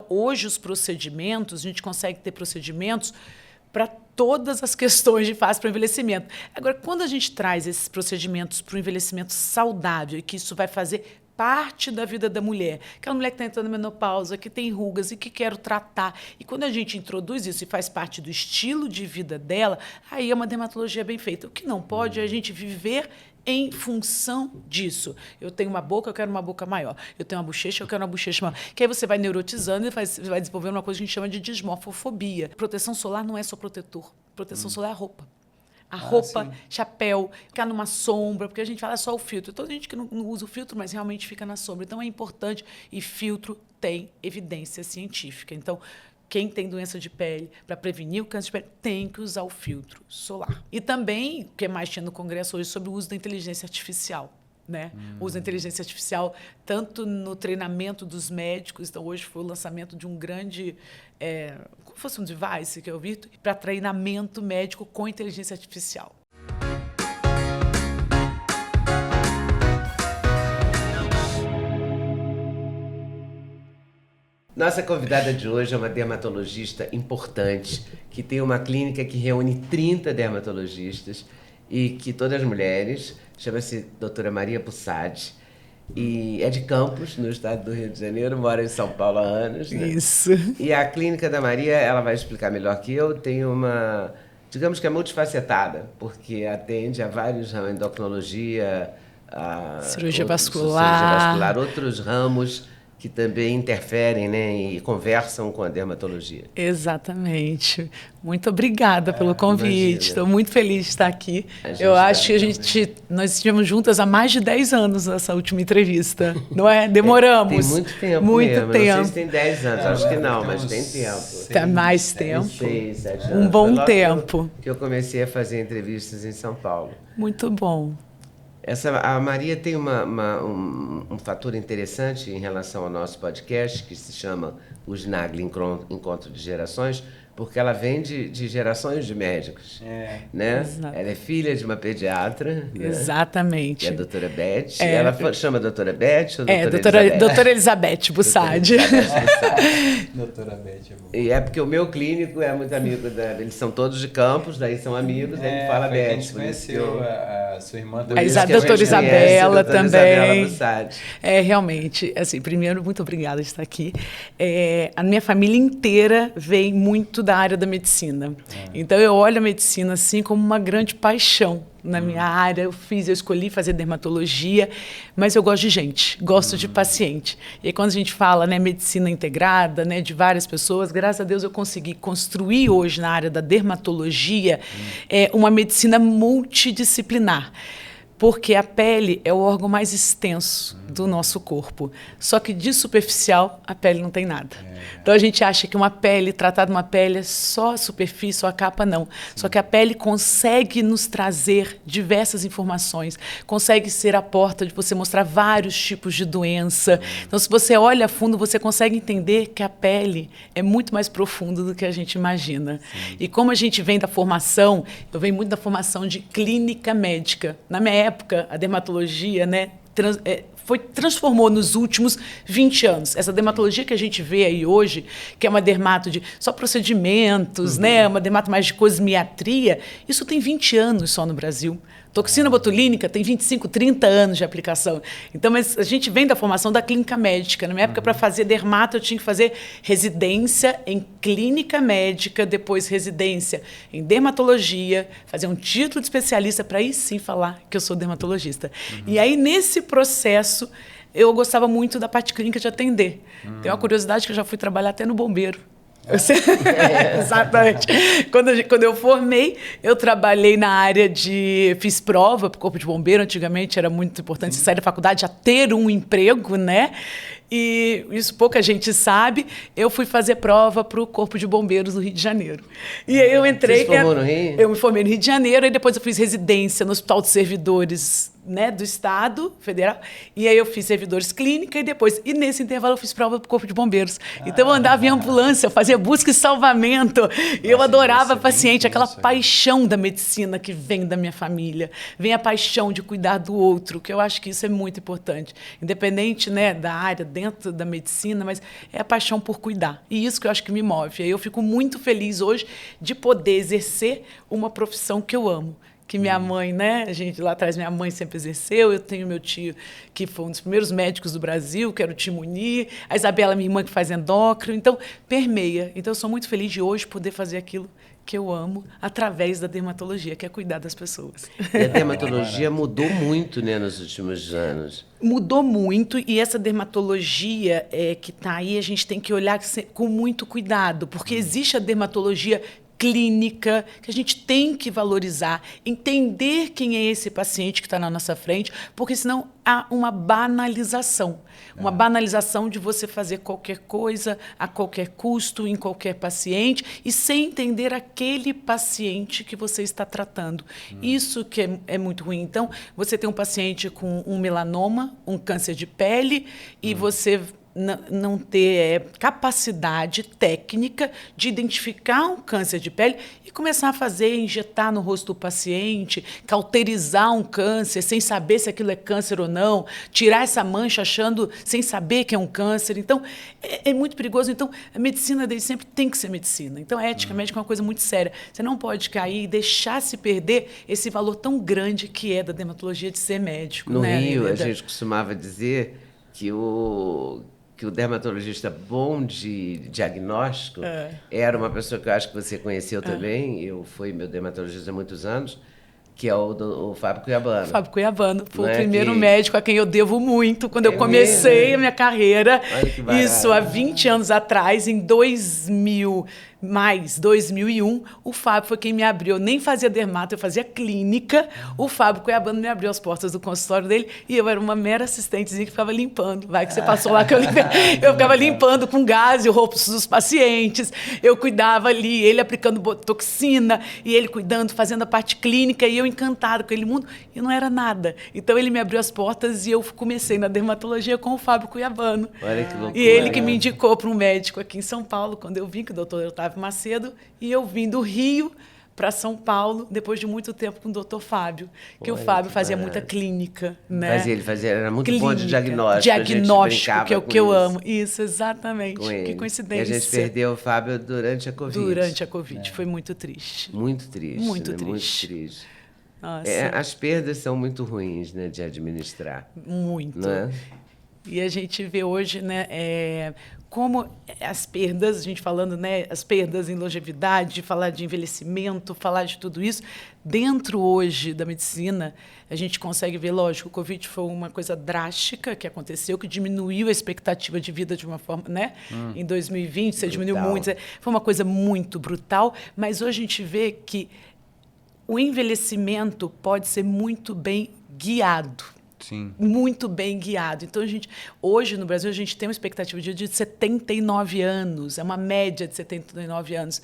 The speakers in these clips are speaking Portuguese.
hoje os procedimentos, a gente consegue ter procedimentos para todas as questões de fase para o envelhecimento. Agora, quando a gente traz esses procedimentos para o envelhecimento saudável, e que isso vai fazer parte da vida da mulher, aquela mulher que está entrando na menopausa, que tem rugas e que quer tratar, e quando a gente introduz isso e faz parte do estilo de vida dela, aí é uma dermatologia bem feita. O que não pode é a gente viver em função disso. Eu tenho uma boca, eu quero uma boca maior. Eu tenho uma bochecha, eu quero uma bochecha maior. Que aí você vai neurotizando e vai desenvolvendo uma coisa que a gente chama de dismorfofobia. Proteção solar não é só protetor. Proteção solar é a roupa. A roupa, sim. Chapéu, ficar numa sombra, porque a gente fala só o filtro. Toda gente que não usa o filtro, mas realmente fica na sombra. Então, é importante. E filtro tem evidência científica. Então, quem tem doença de pele, para prevenir o câncer de pele, tem que usar o filtro solar. E também, o que mais tinha no Congresso hoje, sobre o uso da inteligência artificial. Né? O uso da inteligência artificial, tanto no treinamento dos médicos. Então, hoje foi o lançamento de um grande... como fosse um device que eu vi, para treinamento médico com inteligência artificial. Nossa convidada de hoje é uma dermatologista importante, que tem uma clínica que reúne 30 dermatologistas e que todas mulheres, chama-se doutora Maria Pussadi, e é de Campos, no estado do Rio de Janeiro, mora em São Paulo há anos. Né? Isso. E a clínica da Maria, ela vai explicar melhor que eu, tem uma, digamos que é multifacetada, porque atende a vários ramos, endocrinologia, cirurgia vascular, outros ramos que também interferem, né, e conversam com a dermatologia. Exatamente. Muito obrigada pelo convite. Estou muito feliz de estar aqui. Eu acho que nós estivemos juntas há mais de 10 anos nessa última entrevista, não é? Demoramos. Tem muito tempo muito mesmo. Tempo. Não sei se tem 10 anos, acho que não, mas tem tempo. Tem mais tempo. 6, 7 anos. Um bom tempo. Que eu comecei a fazer entrevistas em São Paulo. Muito bom. A Maria tem um fator interessante em relação ao nosso podcast, que se chama o SNAGLE Encontro de Gerações, porque ela vem de gerações de médicos. Né? Ela é filha de uma pediatra. Exatamente. Que é a doutora Beth. Ela chama doutora Beth ou doutora Elizabeth Bussadi. Doutora Beth é bom. E é porque o meu clínico é muito amigo dela. Eles são todos de Campos, daí são amigos, daí ele fala Beth. A gente conheceu a sua irmã também. A doutora Isabela também. Isabela realmente, assim, primeiro, muito obrigada de estar aqui. A minha família inteira vem muito da área da medicina. Então, eu olho a medicina assim como uma grande paixão na minha área. Eu escolhi fazer dermatologia, mas eu gosto de gente, gosto de paciente. E aí, quando a gente fala, né, medicina integrada, né, de várias pessoas, graças a Deus eu consegui construir hoje na área da dermatologia uma medicina multidisciplinar. Porque a pele é o órgão mais extenso do nosso corpo. Só que de superficial, a pele não tem nada. Então a gente acha que tratar de uma pele é só a superfície, só a capa, não. Só que a pele consegue nos trazer diversas informações, consegue ser a porta de você mostrar vários tipos de doença. Então, se você olha a fundo, você consegue entender que a pele é muito mais profunda do que a gente imagina. Sim. E como a gente vem da formação, eu venho muito da formação de clínica médica. Na minha época, a dermatologia, né, transformou nos últimos 20 anos. Essa dermatologia que a gente vê aí hoje, que é uma dermato de só procedimentos, né, uma dermato mais de cosmiatria, isso tem 20 anos só no Brasil. Toxina botulínica tem 25, 30 anos de aplicação. Então, mas a gente vem da formação da clínica médica. Na minha época, para fazer dermato, eu tinha que fazer residência em clínica médica, depois residência em dermatologia, fazer um título de especialista para aí sim falar que eu sou dermatologista. E aí, nesse processo, eu gostava muito da parte clínica de atender. Tem uma curiosidade que eu já fui trabalhar até no bombeiro. Exatamente. Quando eu formei, eu trabalhei na área fiz prova para o Corpo de Bombeiro. Antigamente era muito importante você sair da faculdade já ter um emprego, né? E isso pouca gente sabe. Eu fui fazer prova para o Corpo de Bombeiros do Rio de Janeiro. E aí eu entrei... Você se formou no Rio? Eu me formei no Rio de Janeiro, e depois eu fiz residência no Hospital de Servidores, né, do Estado Federal. E aí eu fiz servidores clínica e nesse intervalo eu fiz prova para o Corpo de Bombeiros. Então eu andava em ambulância, eu fazia busca e salvamento. E eu adorava paciente, aquela paixão da medicina que vem da minha família. Vem a paixão de cuidar do outro, que eu acho que isso é muito importante. Independente, né, da área dentro da medicina, mas é a paixão por cuidar. E isso que eu acho que me move. E eu fico muito feliz hoje de poder exercer uma profissão que eu amo. Que minha mãe, né? A gente lá atrás, minha mãe sempre exerceu. Eu tenho meu tio, que foi um dos primeiros médicos do Brasil, que era o tio Munir. A Isabela, minha irmã, que faz endócrino. Então, permeia. Então, eu sou muito feliz de hoje poder fazer aquilo que eu amo através da dermatologia, que é cuidar das pessoas. E a dermatologia mudou muito, né, nos últimos anos. Mudou muito, e essa dermatologia que está aí, a gente tem que olhar com muito cuidado, porque existe a dermatologia clínica, que a gente tem que valorizar, entender quem é esse paciente que está na nossa frente, porque senão há uma banalização. Uma banalização de você fazer qualquer coisa, a qualquer custo, em qualquer paciente, e sem entender aquele paciente que você está tratando. Isso que é muito ruim. Então, você tem um paciente com um melanoma, um câncer de pele, e você não ter capacidade técnica de identificar um câncer de pele e começar a fazer, injetar no rosto do paciente, cauterizar um câncer sem saber se aquilo é câncer ou não, tirar essa mancha achando, sem saber que é um câncer. Então, é muito perigoso. Então, a medicina desde sempre tem que ser medicina. Então, a ética médica é uma coisa muito séria. Você não pode cair e deixar se perder esse valor tão grande que é da dermatologia de ser médico. No né? Rio, a gente costumava dizer que o dermatologista bom de diagnóstico era uma pessoa que eu acho que você conheceu também, eu fui meu dermatologista há muitos anos, que é o Fábio Cuiabano. Fábio Cuiabano foi o primeiro médico a quem eu devo muito quando eu comecei a minha carreira. Olha que barato. Isso, há 20 anos atrás, em 2001, o Fábio foi quem me abriu. Eu nem fazia dermato, eu fazia clínica. O Fábio Cuiabano me abriu as portas do consultório dele e eu era uma mera assistentezinha que ficava limpando. Vai que você passou lá que eu limpei. Eu ficava limpando com gás e o rosto dos pacientes. Eu cuidava ali, ele aplicando botoxina e ele cuidando, fazendo a parte clínica e eu encantada com aquele mundo e não era nada. Então ele me abriu as portas e eu comecei na dermatologia com o Fábio Cuiabano. Olha que loucura. E ele que me indicou para um médico aqui em São Paulo, quando eu vim, que o doutor Otávio Macedo, e eu vim do Rio para São Paulo, depois de muito tempo com o doutor Fábio, que o Fábio fazia muita clínica. Né? Ele era muito clínica, bom de diagnóstico. Diagnóstico, que é o que eu amo. Isso, exatamente. Que coincidência. E a gente perdeu o Fábio durante a Covid. Durante a Covid. Foi muito triste. Muito triste. Muito né? triste. Muito triste. Nossa. As perdas são muito ruins, né, de administrar. Muito. Né? E a gente vê hoje, né, como as perdas, a gente falando, né, as perdas em longevidade, falar de envelhecimento, falar de tudo isso, dentro hoje da medicina, a gente consegue ver, lógico, o Covid foi uma coisa drástica que aconteceu, que diminuiu a expectativa de vida de uma forma, né? Em 2020, você diminuiu muito, foi uma coisa muito brutal, mas hoje a gente vê que o envelhecimento pode ser muito bem guiado. Sim. Muito bem guiado. Então, hoje no Brasil, a gente tem uma expectativa de vida de 79 anos, é uma média de 79 anos.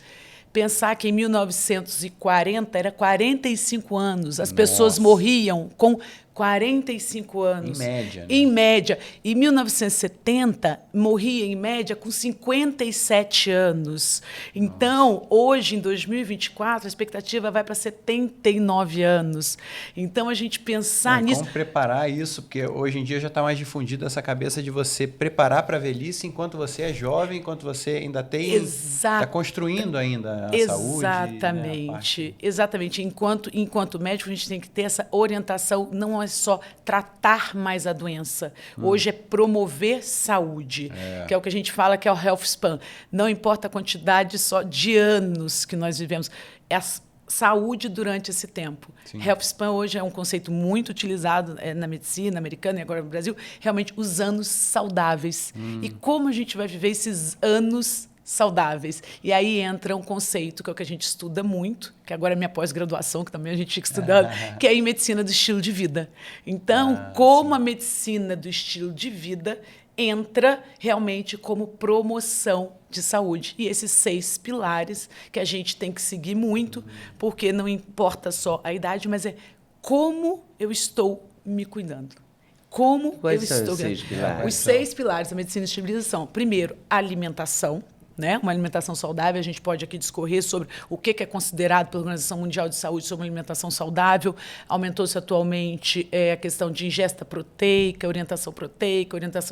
Pensar que em 1940 era 45 anos, as pessoas morriam com 45 anos. Em média. Né? Em média. Em 1970, morria em média com 57 anos. Então, hoje, em 2024, a expectativa vai para 79 anos. Então, a gente pensar nisso... Como preparar isso? Porque hoje em dia já está mais difundida essa cabeça de você preparar para a velhice enquanto você é jovem, enquanto você ainda tem... Está construindo ainda a saúde. Exatamente. Né, exatamente. Enquanto médico, a gente tem que ter essa orientação, não é só tratar mais a doença. Hoje é promover saúde, que é o que a gente fala que é o health span. Não importa a quantidade só de anos que nós vivemos, é a saúde durante esse tempo. Sim. Health span hoje é um conceito muito utilizado na medicina americana e agora no Brasil, realmente os anos saudáveis. E como a gente vai viver esses anos saudáveis. E aí entra um conceito que é o que a gente estuda muito, que agora é minha pós-graduação, que também a gente fica estudando, que é em medicina do estilo de vida. Então, como a medicina do estilo de vida entra realmente como promoção de saúde. E esses 6 pilares que a gente tem que seguir muito, porque não importa só a idade, mas é como eu estou me cuidando. Como Quais eu são estou os 6 pilares? Os 6 pilares da medicina de estabilização. Primeiro, alimentação. né? Uma alimentação saudável, a gente pode aqui discorrer sobre o que é considerado pela Organização Mundial de Saúde sobre uma alimentação saudável. Aumentou-se atualmente a questão de ingesta proteica, orientação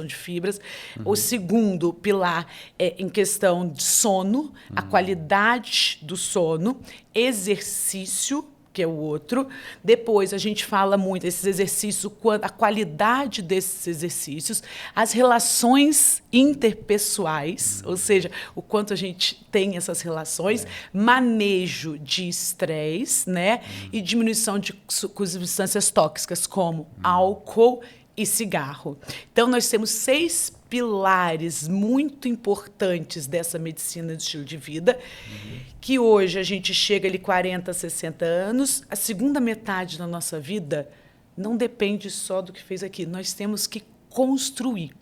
de fibras. O segundo pilar é em questão de sono, a qualidade do sono, exercício, que é o outro. Depois, a gente fala muito desses exercícios, a qualidade desses exercícios, as relações interpessoais, ou seja, o quanto a gente tem essas relações, manejo de estresse, né? E diminuição de substâncias tóxicas, como álcool e cigarro. Então, nós temos 6 pilares muito importantes dessa medicina do estilo de vida, que hoje a gente chega ali 40, 60 anos, a segunda metade da nossa vida não depende só do que fez aqui, nós temos que construir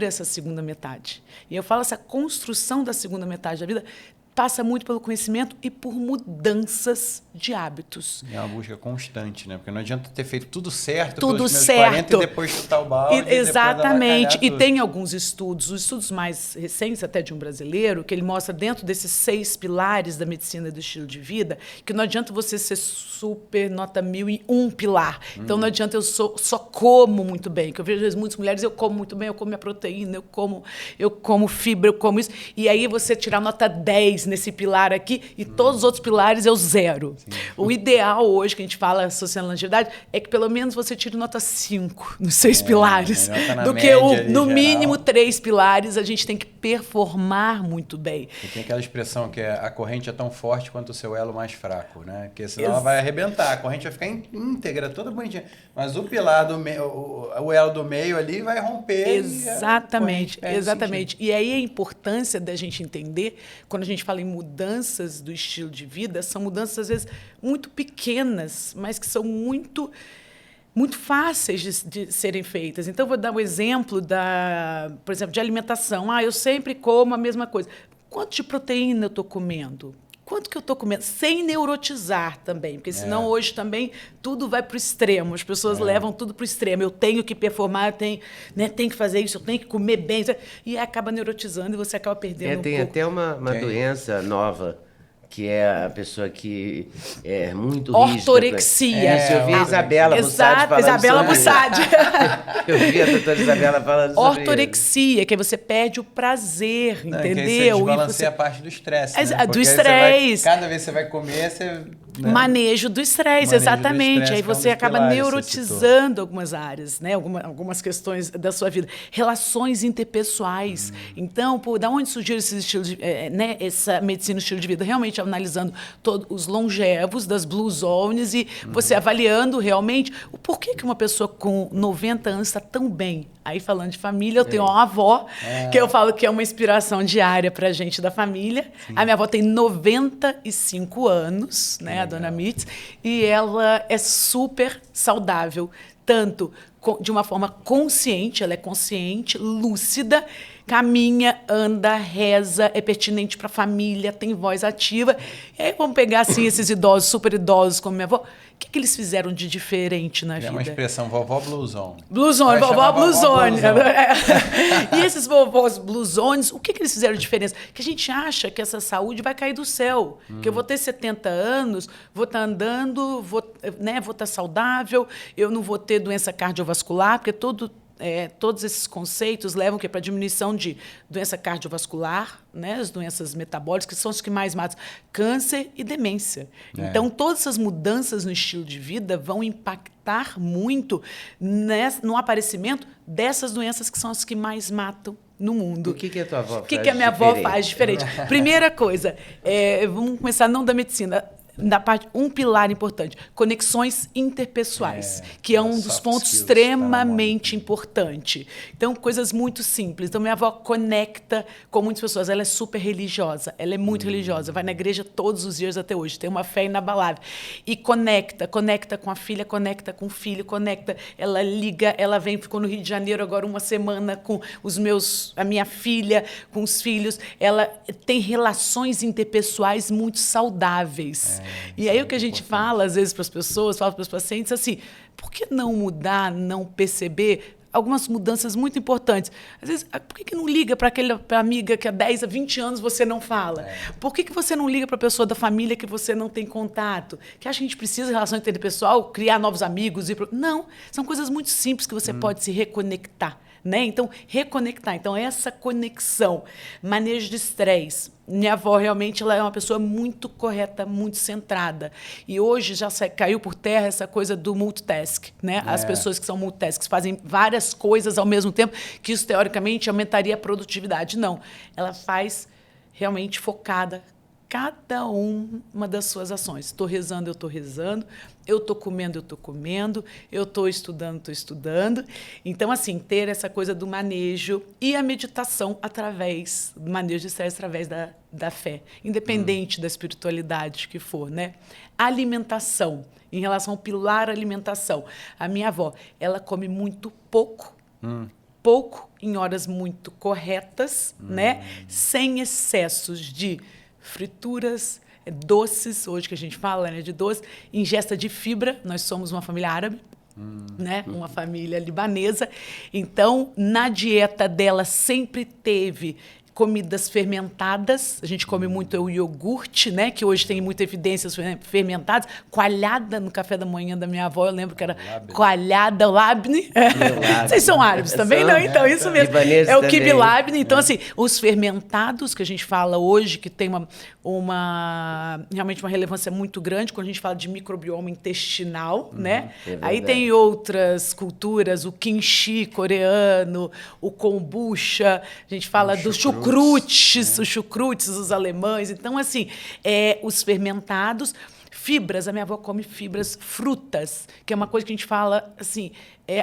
essa segunda metade. E eu falo, essa construção da segunda metade da vida passa muito pelo conhecimento e por mudanças de hábitos. É uma busca constante, né? Porque não adianta ter feito tudo certo tudo pelos certo 40 e depois chutar o balde. Exatamente. E tem alguns estudos, os estudos mais recentes, até de um brasileiro, que ele mostra dentro desses 6 pilares da medicina do estilo de vida, que não adianta você ser super nota 1000 em um pilar. Então não adianta eu só como muito bem. Que eu vejo às vezes muitas mulheres, eu como muito bem, eu como minha proteína, eu como fibra, eu como isso. E aí você tirar nota 10 nesse pilar aqui e todos os outros pilares é o 0. Sim. O ideal hoje, que a gente fala associando a longevidade, é que pelo menos você tire nota 5 nos 6 pilares. Do que no mínimo 3 pilares, a gente tem que performar muito bem. E tem aquela expressão que a corrente é tão forte quanto o seu elo mais fraco, né? Porque senão ela vai arrebentar, a corrente vai ficar íntegra, toda bonitinha. Mas o pilar do meio, o elo do meio ali vai romper. Exatamente, exatamente. E aí a importância da gente entender, quando a gente fala em mudanças do estilo de vida, são mudanças, às vezes, muito pequenas, mas que são muito fáceis de serem feitas. Então, vou dar um exemplo, por exemplo, de alimentação. Eu sempre como a mesma coisa. Quanto de proteína eu estou comendo? Quanto que eu estou comendo? Sem neurotizar também, porque senão hoje também tudo vai para o extremo. As pessoas levam tudo para o extremo. Eu tenho que performar, eu tenho que fazer isso, eu tenho que comer bem. E acaba neurotizando e você acaba perdendo tem até uma doença nova, que é a pessoa que é muito rígida. Ortorexia. Eu vi a Isabela Bussadi falando Isabela Bussadi. Eu vi a doutora Isabela falando sobre ortorexia, que aí você perde o prazer, entendeu? Que aí você desbalanceia a parte do estresse, né? Do estresse. Cada vez que você vai comer, você... Né? Manejo do estresse, exatamente. Aí você acaba neurotizando algumas áreas, né? Algumas questões da sua vida. Relações interpessoais. Então, da onde surgiu esse estilo essa medicina estilo de vida? Realmente analisando todos os longevos das Blue Zones e você avaliando realmente o porquê que uma pessoa com 90 anos está tão bem. Aí, falando de família, eu tenho uma avó, que eu falo que é uma inspiração diária para a gente da família. Sim. A minha avó tem 95 anos, né, a dona Mitz, e ela é super saudável, tanto de uma forma consciente, ela é consciente, lúcida, caminha, anda, reza, é pertinente para a família, tem voz ativa. E aí vamos pegar assim, esses idosos, super idosos como minha avó, o que eles fizeram de diferente na vida? É uma expressão, vovó blusone. Blusone, vovó blusone. E esses vovós blusones, o que eles fizeram de diferença? Que a gente acha que essa saúde vai cair do céu. Que eu vou ter 70 anos, vou estar andando, vou estar saudável, eu não vou ter doença cardiovascular, porque todos esses conceitos levam para a diminuição de doença cardiovascular, né, as doenças metabólicas, que são as que mais matam, câncer e demência. Então, todas essas mudanças no estilo de vida vão impactar muito no aparecimento dessas doenças que são as que mais matam no mundo. O que a tua avó faz? O que a minha avó faz diferente? Primeira coisa, vamos começar não da medicina, um pilar importante, conexões interpessoais, que é um dos pontos extremamente importante. Então, coisas muito simples. Então, minha avó conecta com muitas pessoas. Ela é super religiosa, ela é muito religiosa, vai na igreja todos os dias até hoje, tem uma fé inabalável. E conecta com a filha, conecta com o filho, ela liga, ela ficou no Rio de Janeiro agora uma semana com a minha filha, com os filhos. Ela tem relações interpessoais muito saudáveis. E aí o que a gente fala, às vezes, para as pessoas, fala para os pacientes assim, por que não mudar, não perceber algumas mudanças muito importantes. Às vezes, por que não liga para aquela amiga que há 10, há 20 anos você não fala? Por que você não liga para a pessoa da família que você não tem contato? Que acha que a gente precisa, em relação interpessoal, criar novos amigos? Não, são coisas muito simples que você pode se reconectar. Né? Então, reconectar. Então, essa conexão, manejo de estresse. Minha avó, realmente, ela é uma pessoa muito correta, muito centrada. E hoje já caiu por terra essa coisa do multitask. Né? As pessoas que são multitasks fazem várias coisas ao mesmo tempo, que isso, teoricamente, aumentaria a produtividade. Não. Ela faz realmente focada cada uma das suas ações. Estou rezando, eu estou rezando. Eu estou comendo, eu estou comendo. Eu estou estudando, estou estudando. Então, assim, ter essa coisa do manejo e a meditação através do manejo de estresse, através da fé, independente da espiritualidade que for, né? Alimentação, em relação ao pilar alimentação. A minha avó, ela come muito pouco, pouco em horas muito corretas, né? Sem excessos de frituras, doces, hoje que a gente fala, né, de doce, ingesta de fibra. Nós somos uma família árabe, né, uma família libanesa. Então, na dieta dela sempre teve comidas fermentadas. A gente come muito o iogurte, né, que hoje tem muita evidências fermentadas. Coalhada no café da manhã da minha avó, eu lembro que era coalhada labne. Vocês são árabes também, não? Então, isso mesmo. É o quibe labne. Então, assim, os fermentados que a gente fala hoje, que tem realmente uma relevância muito grande quando a gente fala de microbioma intestinal, né? Aí tem outras culturas, o kimchi coreano, o kombucha, a gente fala do chucrutes, os chucrutes, os alemães. Então, assim, os fermentados, fibras, a minha avó come fibras, frutas, que é uma coisa que a gente fala assim,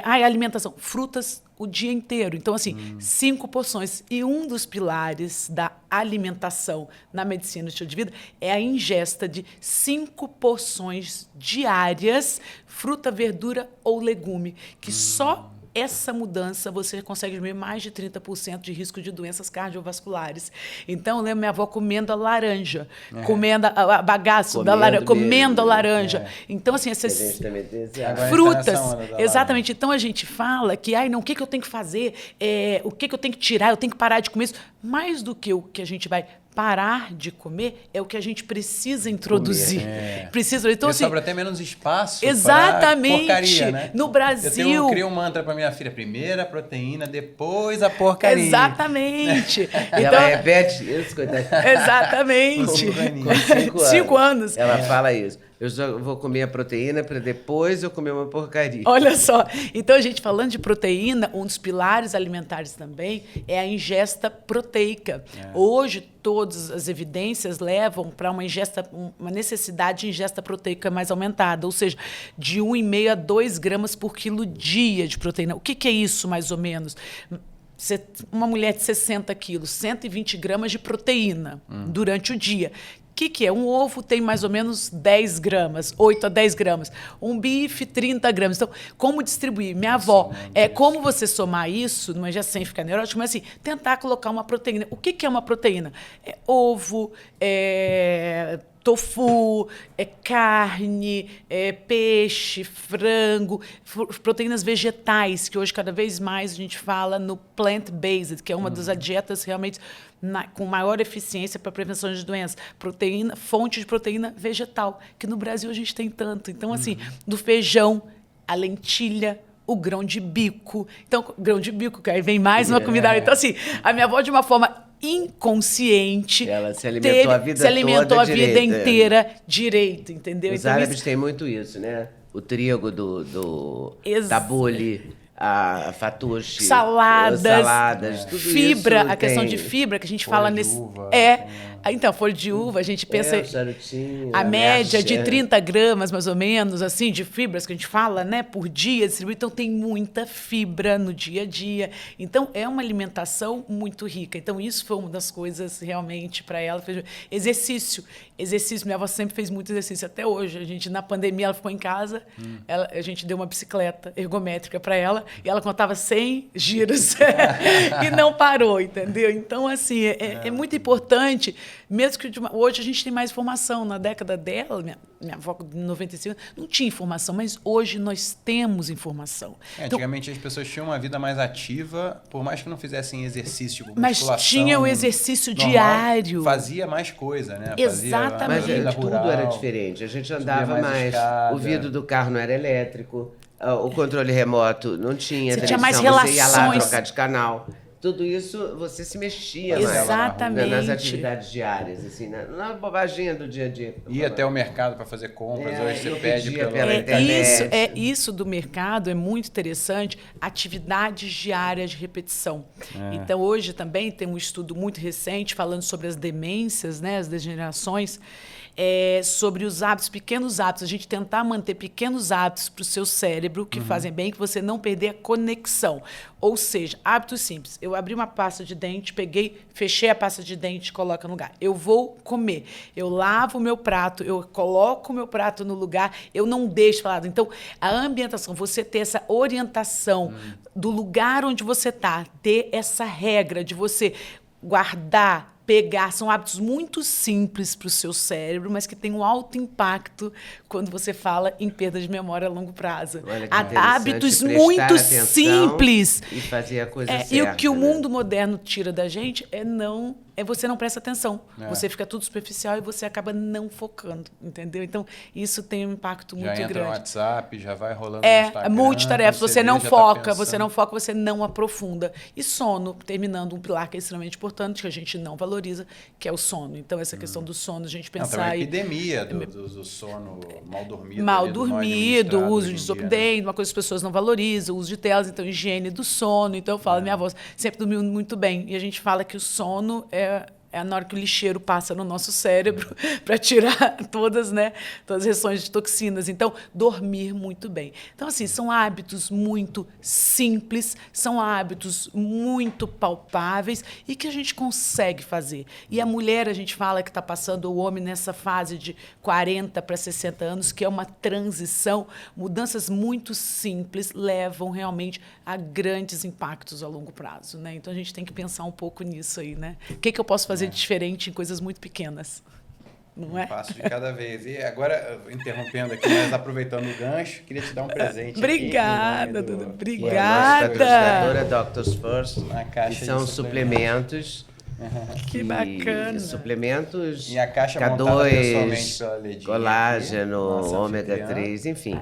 alimentação, frutas o dia inteiro. Então, assim, 5 porções. E um dos pilares da alimentação na medicina do estilo de vida é a ingesta de 5 porções diárias, fruta, verdura ou legume, que só essa mudança você consegue diminuir mais de 30% de risco de doenças cardiovasculares. Então, eu lembro minha avó comendo a laranja, comendo a bagaço da laranja, comendo a laranja. Então, assim, essas frutas. Exatamente. Então, a gente fala que, o que eu tenho que fazer? O que eu tenho que tirar? Eu tenho que parar de comer isso. Mais do que o que a gente vai parar de comer é o que a gente precisa introduzir. Precisa. Então, assim, sobra até menos espaço. Exatamente. Pra porcaria, né? No Brasil. Eu criei um mantra para minha filha: primeiro a proteína, depois a porcaria. Exatamente. E ela repete isso, coitada. Exatamente. Com 5 anos. Ela fala isso. Eu já vou comer a proteína para depois eu comer uma porcaria. Olha só. Então, a gente falando de proteína, um dos pilares alimentares também é a ingesta proteica. Hoje, todas as evidências levam para uma necessidade de ingesta proteica mais aumentada, ou seja, de 1,5 a 2 gramas por quilo dia de proteína. O que é isso, mais ou menos? Uma mulher de 60 quilos, 120 gramas de proteína durante o dia. O que é? Um ovo tem mais ou menos 10 gramas, 8 a 10 gramas. Um bife, 30 gramas. Então, como distribuir? Minha avó, como você somar isso, não é já sem ficar neurótico, mas assim, tentar colocar uma proteína. O que é uma proteína? É ovo, tofu, carne, peixe, frango, proteínas vegetais, que hoje cada vez mais a gente fala no plant-based, que é uma das dietas realmente com maior eficiência para a prevenção de doenças. Fonte de proteína vegetal, que no Brasil a gente tem tanto. Então, assim, do feijão, a lentilha, o grão de bico. Então, grão de bico, que aí vem mais uma comida. Então, assim, a minha avó, de uma forma inconsciente, ela se alimentou a vida inteira direito, entendeu? Os árabes têm muito isso, né? O trigo do tabule, a fatuche, saladas, tudo fibra, isso a questão de fibra que a gente folha fala de nesse uva, então, folha de uva, a gente pensa charutinho, a média de 30 gramas, mais ou menos, assim, de fibras que a gente fala, né, por dia distribuído. Então, tem muita fibra no dia a dia. Então, é uma alimentação muito rica. Então, isso foi uma das coisas realmente para ela. Exercício. Minha avó sempre fez muito exercício até hoje. Na pandemia, ela ficou em casa, a gente deu uma bicicleta ergométrica para ela e ela contava 100 giros e não parou, entendeu? Então, assim, é muito importante, mesmo que hoje a gente tem mais informação. Na década dela, minha avó de 95, não tinha informação, mas hoje nós temos informação. Antigamente as pessoas tinham uma vida mais ativa, por mais que não fizessem exercício, tipo, mas tinha o exercício normal, diário. Fazia mais coisa, né? Exatamente. Mas tudo era diferente. A gente andava mais o vidro do carro não era elétrico, o controle remoto não tinha. Você tinha mais relações. Você ia lá trocar de canal. Tudo isso, você se mexia Exatamente. nas atividades diárias, assim, na bobaginha do dia a dia. Ia até o mercado para fazer compras, hoje você pede pela internet. Isso do mercado é muito interessante, atividades diárias de repetição. Então, hoje também tem um estudo muito recente falando sobre as demências, né, as degenerações, sobre os hábitos, pequenos hábitos, a gente tentar manter pequenos hábitos para o seu cérebro que fazem bem, que você não perder a conexão. Ou seja, hábitos simples. Eu abri uma pasta de dente, fechei a pasta de dente, coloca no lugar. Eu vou comer. Eu lavo o meu prato, eu coloco o meu prato no lugar, eu não deixo falado. Então, a ambientação, você ter essa orientação do lugar onde você está, ter essa regra de você guardar, pegar, são hábitos muito simples para o seu cérebro, mas que têm um alto impacto quando você fala em perda de memória a longo prazo. Hábitos muito simples. E fazer a coisa certa. E o que o mundo moderno tira da gente você não presta atenção. Você fica tudo superficial e você acaba não focando, entendeu? Então, isso tem um impacto muito grande. Já entra no WhatsApp, já vai rolando no Instagram. Multitarefa. Você não foca, você não aprofunda. E sono, terminando um pilar que é extremamente importante, que a gente não valoriza, que é o sono. Então, essa questão do sono, a gente pensar... Tem uma epidemia do sono mal dormido. Mal dormido, uso de desopidente, uma coisa que as pessoas não valorizam, o uso de telas, então, higiene do sono. Então, eu falo, minha avó sempre dormiu muito bem. E a gente fala que o sono é na hora que o lixeiro passa no nosso cérebro para tirar todas as reações de toxinas. Então, dormir muito bem. Então, assim, são hábitos muito simples, são hábitos muito palpáveis e que a gente consegue fazer. E a mulher, a gente fala que está passando, o homem nessa fase de 40 para 60 anos, que é uma transição, mudanças muito simples levam realmente a grandes impactos a longo prazo, né? Então, a gente tem que pensar um pouco nisso aí, né? O que eu posso fazer diferente em coisas muito pequenas, não é? Um passo de cada vez. E agora, interrompendo aqui, mas aproveitando o gancho, queria te dar um presente. Obrigada, Duda. Obrigada. Patrocinadora Doctors First, uma caixa que são suplementos. Que bacana. Suplementos e a caixa K2, colágeno, ômega 3, enfim,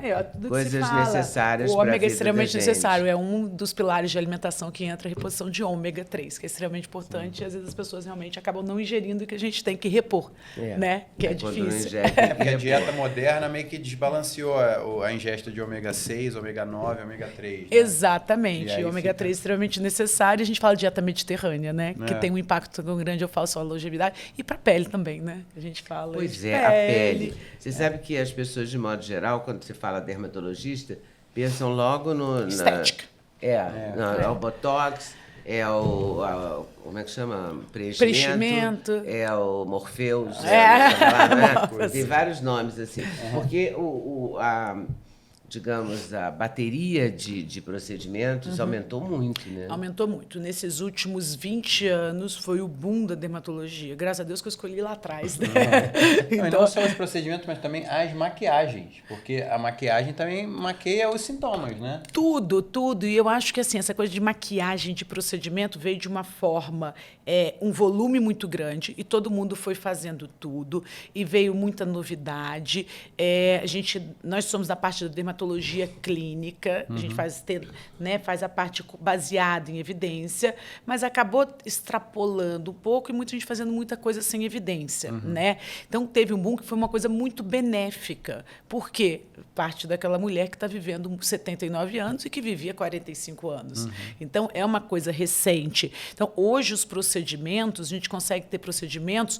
coisas necessárias para a vida. O ômega é extremamente necessário, é um dos pilares de alimentação que entra a reposição de ômega 3, que é extremamente importante. E às vezes as pessoas realmente acabam não ingerindo e que a gente tem que repor, né? Que é difícil. Porque a dieta moderna meio que desbalanceou a ingesta de ômega 6, ômega 9, ômega 3. Né? Exatamente. O ômega 3 é extremamente necessário. A gente fala de dieta mediterrânea, né? Que tem um impacto tão grande, eu falo só a longevidade, e para a pele também, né? A gente fala. Pois é, a pele. Você sabe que as pessoas, de modo geral, quando você fala dermatologista, pensam logo estética. É o botox, como é que chama? Preenchimento. É o Morpheus. Tem vários nomes, assim. Porque digamos, a bateria de procedimentos aumentou muito, né? Aumentou muito. Nesses últimos 20 anos foi o boom da dermatologia. Graças a Deus que eu escolhi lá atrás, né? Então, não só os procedimentos, mas também as maquiagens. Porque a maquiagem também maqueia os sintomas, né? Tudo. E eu acho que assim, essa coisa de maquiagem, de procedimento, veio de uma forma, um volume muito grande, e todo mundo foi fazendo tudo, e veio muita novidade. Nós somos da parte da dermatologia clínica, a gente faz a parte baseada em evidência, mas acabou extrapolando um pouco e muita gente fazendo muita coisa sem evidência, né? Então, teve um boom que foi uma coisa muito benéfica. Por quê? Parte daquela mulher que está vivendo 79 anos e que vivia 45 anos. Então, é uma coisa recente. Então, hoje, os procedimentos, a gente consegue ter procedimentos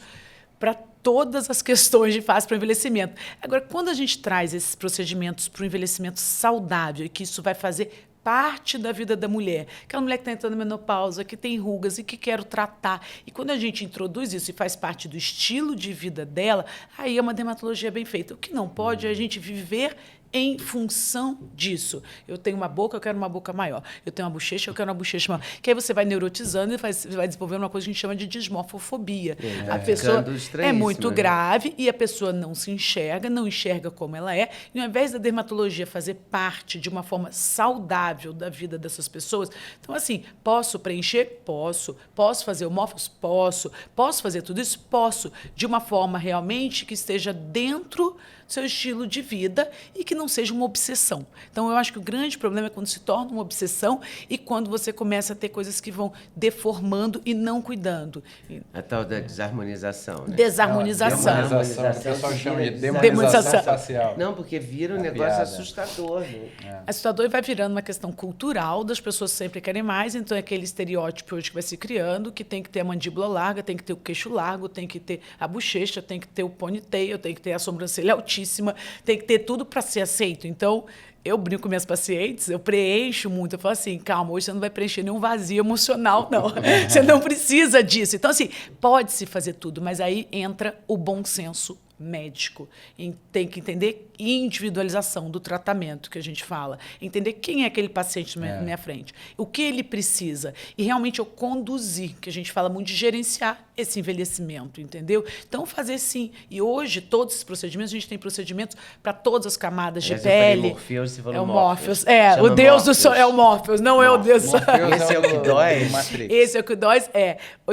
para todas as questões de fase para o envelhecimento. Agora, quando a gente traz esses procedimentos para o envelhecimento saudável, e que isso vai fazer parte da vida da mulher, aquela mulher que está entrando na menopausa, que tem rugas e que quer tratar, e quando a gente introduz isso e faz parte do estilo de vida dela, aí é uma dermatologia bem feita. O que não pode é a gente viver em função disso. Eu tenho uma boca, eu quero uma boca maior. Eu tenho uma bochecha, eu quero uma bochecha maior. Que aí você vai neurotizando e vai desenvolvendo uma coisa que a gente chama de dismorfofobia. A pessoa é muito grave e a pessoa não se enxerga, não enxerga como ela é. E ao invés da dermatologia fazer parte de uma forma saudável da vida dessas pessoas, então assim, posso preencher? Posso. Posso fazer homófobos? Posso. Posso fazer tudo isso? Posso. De uma forma realmente que esteja dentro do seu estilo de vida e que não seja uma obsessão. Então, eu acho que o grande problema é quando se torna uma obsessão e quando você começa a ter coisas que vão deformando e não cuidando. A tal da desarmonização, né? Desarmonização. Demonização. O pessoal chama de demonização facial. Não, porque vira um negócio assustador. Né? Assustador e vai virando uma questão cultural, das pessoas sempre querem mais, então é aquele estereótipo hoje que vai se criando, que tem que ter a mandíbula larga, tem que ter o queixo largo, tem que ter a bochecha, tem que ter o ponytail, tem que ter a sobrancelha altíssima, tem que ter tudo para ser aceito. Então, eu brinco com minhas pacientes, eu preencho muito, eu falo assim, calma, hoje você não vai preencher nenhum vazio emocional, não. Você não precisa disso. Então, assim, pode-se fazer tudo, mas aí entra o bom senso médico. Tem que entender individualização do tratamento que a gente fala. Entender quem é aquele paciente na minha frente. O que ele precisa. E realmente eu conduzir, que a gente fala muito de gerenciar esse envelhecimento, entendeu? Então, fazer sim. E hoje, todos esses procedimentos, a gente tem procedimentos para todas as camadas de pele. Morpheus, você falou é o Morpheus. O Deus do sol é o Morpheus, não é o Deus do sol. Esse é o que dói? Esse é o que dói.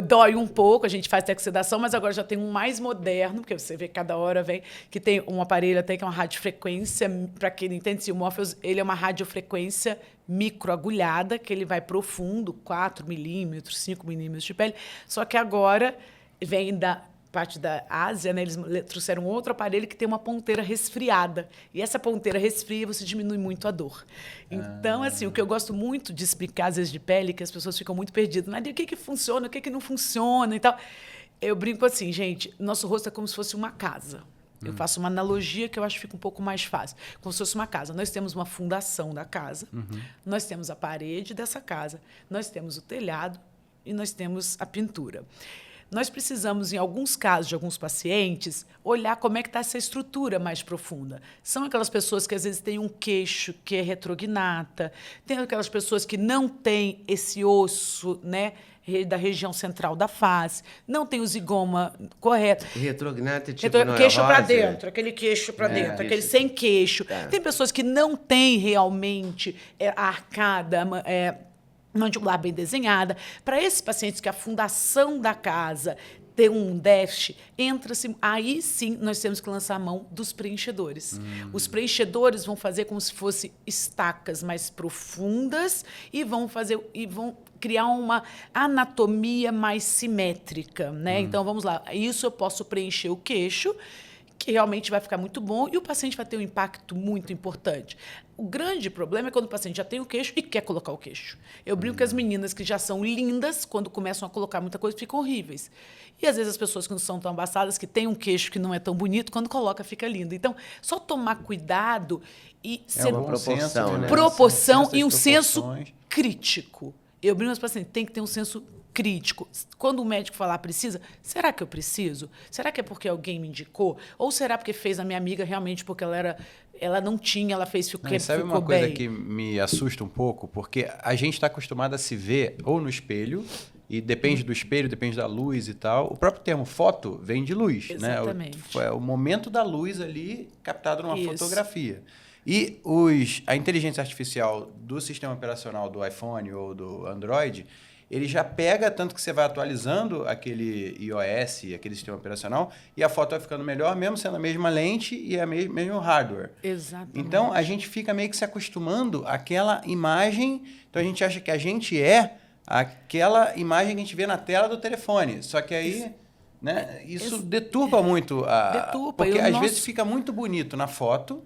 Dói um pouco, a gente faz até com sedação, mas agora já tem um mais moderno, porque você vê cada hora vem, que tem um aparelho até que é uma radiofrequência, para quem não entende, o Morpheus, ele é uma radiofrequência microagulhada, que ele vai profundo, 4 milímetros, 5 milímetros de pele, só que agora vem da parte da Ásia, né, eles trouxeram outro aparelho que tem uma ponteira resfriada. E essa ponteira resfria e você diminui muito a dor. Então, assim, o que eu gosto muito de explicar, às vezes, de pele, que as pessoas ficam muito perdidas. Mas o que funciona, o que não funciona e tal. Eu brinco assim, gente, nosso rosto é como se fosse uma casa. Eu faço uma analogia que eu acho que fica um pouco mais fácil. Como se fosse uma casa. Nós temos uma fundação da casa, nós temos a parede dessa casa, nós temos o telhado e nós temos a pintura. Nós precisamos, em alguns casos de alguns pacientes, olhar como é que está essa estrutura mais profunda. São aquelas pessoas que, às vezes, têm um queixo que é retrognata, tem aquelas pessoas que não têm esse osso, né, da região central da face, não tem o zigoma correto. Retrognata é tipo queixo para dentro, aquele queixo para dentro, aquele sem queixo. Tá. Tem pessoas que não têm realmente a arcada, mandibular bem desenhada. Para esses pacientes que a fundação da casa tem um déficit, entra-se. Aí sim nós temos que lançar a mão dos preenchedores. Os preenchedores vão fazer como se fossem estacas mais profundas e vão criar uma anatomia mais simétrica, né? Então vamos lá. Isso eu posso preencher o queixo, que realmente vai ficar muito bom e o paciente vai ter um impacto muito importante. O grande problema é quando o paciente já tem o queixo e quer colocar o queixo. Eu brinco que as meninas que já são lindas, quando começam a colocar muita coisa, ficam horríveis. E, às vezes, as pessoas que não são tão abastadas, que têm um queixo que não é tão bonito, quando coloca, fica lindo. Então, só tomar cuidado e ser uma proporção, né? Proporção e um senso crítico. Eu brinco aos pacientes, tem que ter um senso crítico. Quando o médico falar precisa, será que eu preciso? Será que é porque alguém me indicou? Ou será porque fez a minha amiga realmente porque ela não tinha, ela fez ficou bem? Sabe uma coisa que me assusta um pouco? Porque a gente está acostumado a se ver ou no espelho, e depende do espelho, depende da luz e tal. O próprio termo foto vem de luz. Exatamente. Né? É o momento da luz ali captado numa fotografia. E a inteligência artificial do sistema operacional do iPhone ou do Android, ele já pega, tanto que você vai atualizando aquele iOS, aquele sistema operacional, e a foto vai ficando melhor, mesmo sendo a mesma lente e a mesmo hardware. Exatamente. Então, a gente fica meio que se acostumando àquela imagem, então a gente acha que a gente é aquela imagem que a gente vê na tela do telefone. Só que aí, né, isso deturpa muito. Porque às vezes fica muito bonito na foto,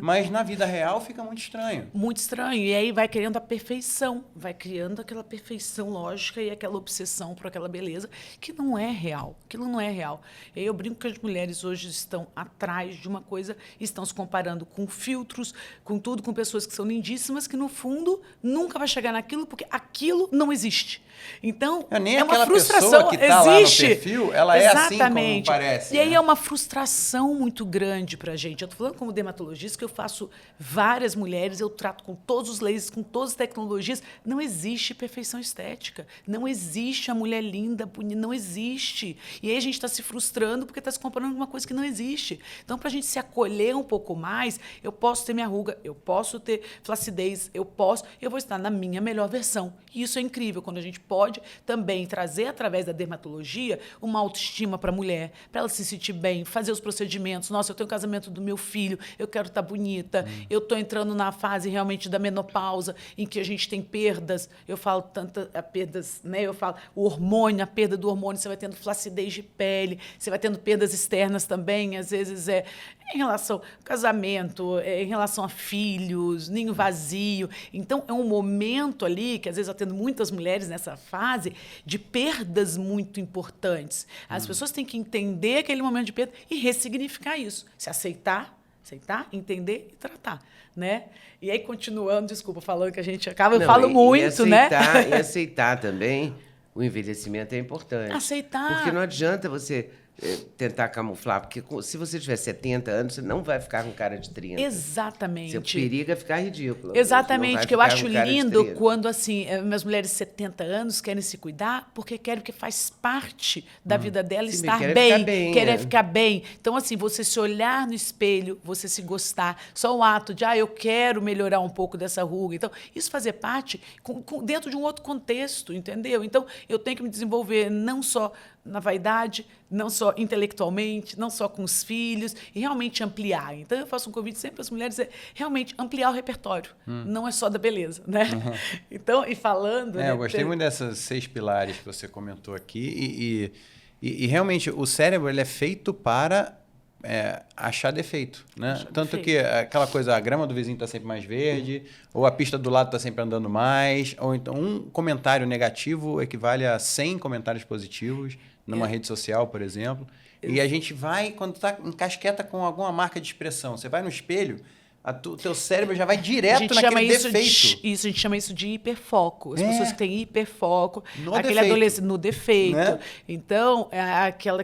mas na vida real fica muito estranho. Muito estranho. E aí vai criando a perfeição, vai criando aquela perfeição lógica e aquela obsessão por aquela beleza que não é real. Aquilo não é real. E aí eu brinco que as mulheres hoje estão atrás de uma coisa, estão se comparando com filtros, com tudo, com pessoas que são lindíssimas, que no fundo nunca vai chegar naquilo, porque aquilo não existe. Então, nem é uma aquela frustração. Pessoa que está lá no perfil, ela é assim como parece. E aí é uma frustração muito grande pra gente. Eu tô falando como dermatologista que eu faço várias mulheres, eu trato com todos os lasers, com todas as tecnologias. Não existe perfeição estética. Não existe a mulher linda, bonita, não existe. E aí a gente está se frustrando porque está se comparando com uma coisa que não existe. Então, para a gente se acolher um pouco mais, eu posso ter minha ruga, eu posso ter flacidez, eu vou estar na minha melhor versão. E isso é incrível, quando a gente pode também trazer, através da dermatologia, uma autoestima para a mulher, para ela se sentir bem, fazer os procedimentos. Nossa, eu tenho o casamento do meu filho, eu quero estar bonita, eu estou entrando na fase realmente da menopausa, em que a gente tem perdas, eu falo tantas perdas, né? Eu falo o hormônio, a perda do hormônio, você vai tendo flacidez de pele, você vai tendo perdas externas também, às vezes em relação ao casamento, em relação a filhos, ninho vazio. Então, é um momento ali, que às vezes eu atendo muitas mulheres nessa fase, de perdas muito importantes. As pessoas têm que entender aquele momento de perda e ressignificar isso. Se aceitar, entender e tratar, né? E aí, continuando, desculpa, falando que a gente acaba, eu falo muito, né? E aceitar também o envelhecimento é importante. Aceitar. Porque não adianta você tentar camuflar, porque se você tiver 70 anos, você não vai ficar com cara de 30. Exatamente. Seu perigo é ficar ridículo. Exatamente, que eu acho lindo quando, assim, minhas mulheres de 70 anos querem se cuidar porque querem que faz parte da vida dela estar bem, querer ficar bem. Então, assim, você se olhar no espelho, você se gostar, só o ato de, eu quero melhorar um pouco dessa ruga. Então, isso fazer parte dentro de um outro contexto, entendeu? Então, eu tenho que me desenvolver não só na vaidade, não só intelectualmente, não só com os filhos, e realmente ampliar. Então, eu faço um convite sempre às mulheres, realmente ampliar o repertório. Não é só da beleza, né? Então, e falando... Eu gostei muito dessas 6 pilares que você comentou aqui, e realmente o cérebro ele é feito para achar defeito, né? Tanto que aquela coisa, a grama do vizinho está sempre mais verde, ou a pista do lado está sempre andando mais, ou então um comentário negativo equivale a 100 comentários positivos numa rede social, por exemplo. E a gente vai, quando está encasqueta com alguma marca de expressão, você vai no espelho, o teu cérebro já vai direto naquele defeito. A gente chama isso de hiperfoco. As pessoas que têm hiperfoco, aquele adolescente no defeito. Né? Então, aquela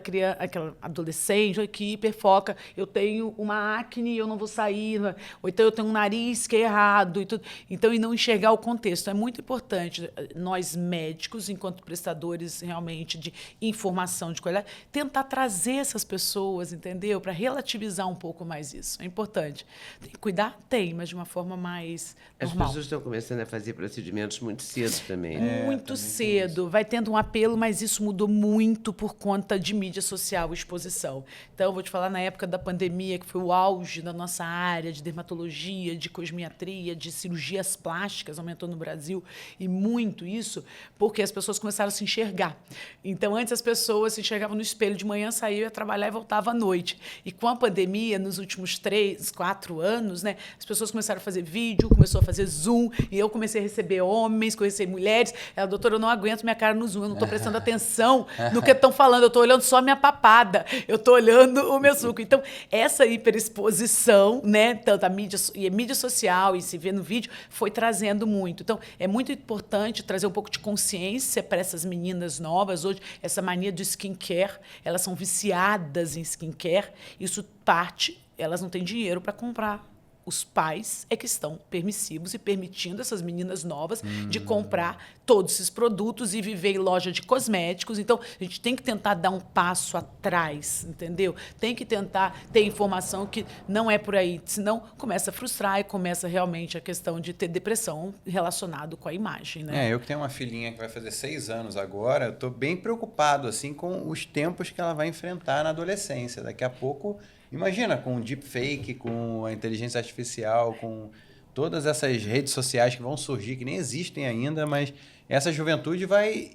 adolescente que hiperfoca, eu tenho uma acne, eu não vou sair, ou então eu tenho um nariz que é errado e tudo. Então, e não enxergar o contexto. É muito importante nós médicos, enquanto prestadores realmente de informação de qualidade, tentar trazer essas pessoas, entendeu? Para relativizar um pouco mais isso. É importante. Tem que cuidar? Tem, mas de uma forma mais normal. As pessoas estão começando a fazer procedimentos muito cedo também. Muito cedo. Vai tendo um apelo, mas isso mudou muito por conta de mídia social, exposição. Então, eu vou te falar, na época da pandemia, que foi o auge da nossa área de dermatologia, de cosmiatria, de cirurgias plásticas, aumentou no Brasil, e muito isso, porque as pessoas começaram a se enxergar. Então, antes as pessoas se enxergavam no espelho de manhã, saíam, ia trabalhar e voltava à noite. E com a pandemia, nos últimos 3, 4 anos, né, as pessoas começaram a fazer vídeo, começou a fazer Zoom, e eu comecei a receber homens, conhecer mulheres. Ela, doutora, eu não aguento minha cara no Zoom, eu não estou prestando atenção no que estão falando, eu estou olhando só a minha papada, eu estou olhando o meu suco. Então, essa hiperexposição, né, tanto a mídia social e se ver no vídeo, foi trazendo muito. Então, é muito importante trazer um pouco de consciência para essas meninas novas hoje, essa mania do skincare, elas são viciadas em skincare, isso parte, elas não têm dinheiro para comprar. Os pais é que estão permissivos e permitindo essas meninas novas de comprar todos esses produtos e viver em loja de cosméticos. Então, a gente tem que tentar dar um passo atrás, entendeu? Tem que tentar ter informação que não é por aí, senão começa a frustrar e começa realmente a questão de ter depressão relacionado com a imagem, né? Eu que tenho uma filhinha que vai fazer 6 anos agora, eu estou bem preocupado assim, com os tempos que ela vai enfrentar na adolescência. Daqui a pouco... Imagina, com o deepfake, com a inteligência artificial, com todas essas redes sociais que vão surgir, que nem existem ainda, mas essa juventude vai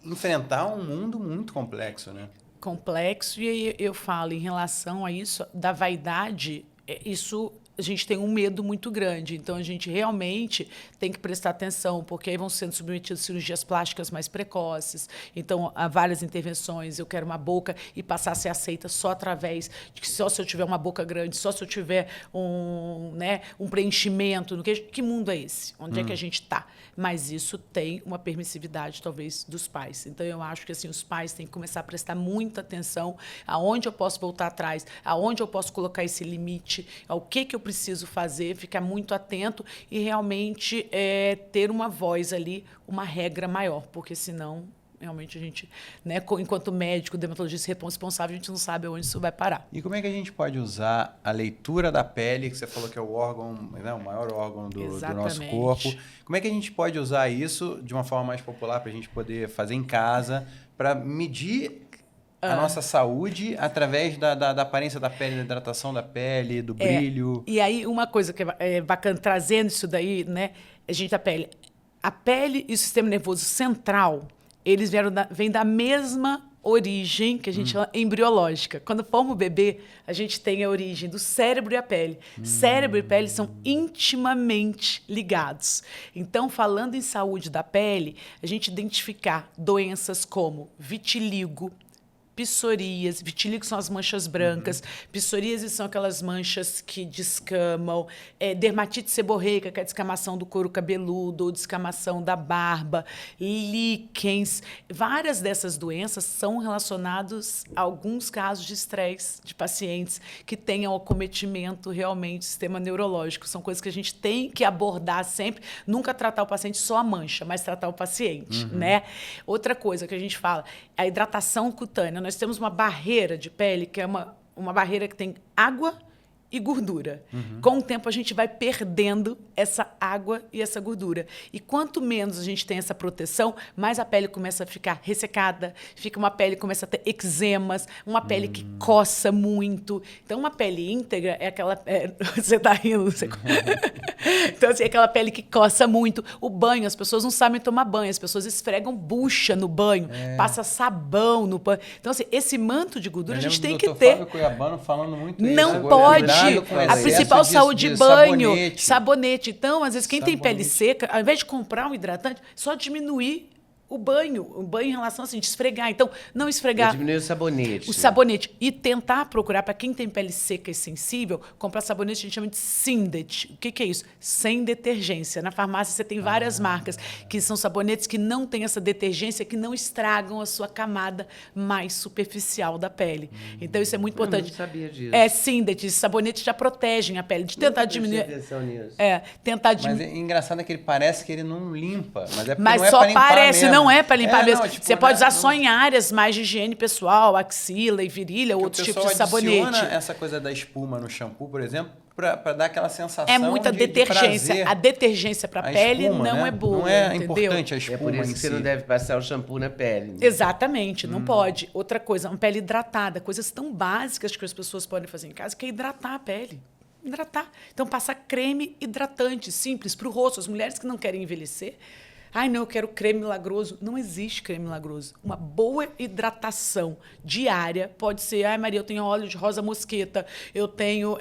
enfrentar um mundo muito complexo, né? Complexo, e eu falo, em relação a isso, da vaidade, isso a gente tem um medo muito grande. Então, a gente realmente tem que prestar atenção, porque aí vão sendo submetidas cirurgias plásticas mais precoces. Então, há várias intervenções. Eu quero uma boca e passar a ser aceita só através de que só se eu tiver uma boca grande, só se eu tiver um preenchimento. Que mundo é esse? Onde é que a gente está? Mas isso tem uma permissividade, talvez, dos pais. Então, eu acho que assim, os pais têm que começar a prestar muita atenção aonde eu posso voltar atrás, aonde eu posso colocar esse limite, ao que eu preciso fazer, ficar muito atento e realmente ter uma voz ali, uma regra maior, porque senão realmente a gente, enquanto médico, dermatologista responsável, a gente não sabe onde isso vai parar. E como é que a gente pode usar a leitura da pele, que você falou que é o órgão, né, o maior órgão do nosso corpo? Como é que a gente pode usar isso de uma forma mais popular para a gente poder fazer em casa, para medir a nossa saúde através da aparência da pele, da hidratação da pele, do brilho? E aí, uma coisa que é bacana, trazendo isso daí, né, a pele e o sistema nervoso central, eles vêm da mesma origem que a gente chama embriológica. Quando formos bebê, a gente tem a origem do cérebro e a pele. Cérebro e pele são intimamente ligados. Então, falando em saúde da pele, a gente identificar doenças como vitiligo, psoríase. Vitiligo são as manchas brancas. Psoríase são aquelas manchas que descamam. Dermatite seborreica, que é a descamação do couro cabeludo, ou descamação da barba. Líquens. Várias dessas doenças são relacionadas a alguns casos de estresse de pacientes que tenham acometimento realmente do sistema neurológico. São coisas que a gente tem que abordar sempre. Nunca tratar o paciente só a mancha, mas tratar o paciente, né? Outra coisa que a gente fala, a hidratação cutânea. Nós temos uma barreira de pele, que é uma barreira que tem água e gordura. Com o tempo, a gente vai perdendo essa água e essa gordura. E quanto menos a gente tem essa proteção, mais a pele começa a ficar ressecada, uma pele começa a ter eczemas, uma pele que coça muito. Então, uma pele íntegra é aquela... você está rindo? Então, assim, é aquela pele que coça muito. O banho, as pessoas não sabem tomar banho, as pessoas esfregam bucha no banho, passa sabão no banho. Então, assim, esse manto de gordura a gente tem que ter. Fábio Cuiabano falando muito não isso. Pode. A principal saúde de banho, sabonete. Então, às vezes, quem tem pele seca, ao invés de comprar um hidratante, só diminuir o banho em relação assim, de esfregar. Então, não esfregar. Diminuir o sabonete. O sabonete. E tentar procurar, para quem tem pele seca e sensível, comprar sabonete que a gente chama de Sindet. O que é isso? Sem detergência. Na farmácia você tem várias marcas que são sabonetes que não têm essa detergência, que não estragam a sua camada mais superficial da pele. Então, isso é muito importante. Eu não sabia disso. Sindet. Esses sabonetes já protegem a pele. De tentar diminuir. Atenção nisso. Tentar diminuir. Mas é engraçado que ele parece que ele não limpa. Mas é porque mas não é só pra limpar parece, mesmo. não é para limpar mesmo. Tipo, você pode usar só em áreas mais de higiene pessoal, axila e virilha, ou outros tipos de sabonete. Adiciona essa coisa da espuma no shampoo, por exemplo, para dar aquela sensação é muita detergência. De a detergência para a pele espuma, não é boa. Não é entendeu? importante a espuma. É por isso que você não deve passar o shampoo na pele. Exatamente, não pode. Outra coisa, uma pele hidratada. Coisas tão básicas que as pessoas podem fazer em casa, que é hidratar a pele. Hidratar. Então, passar creme hidratante, simples, para o rosto. As mulheres que não querem envelhecer. Ai, não, eu quero creme milagroso. Não existe creme milagroso. Uma boa hidratação diária pode ser... Ai, Maria, eu tenho óleo de rosa mosqueta, eu tenho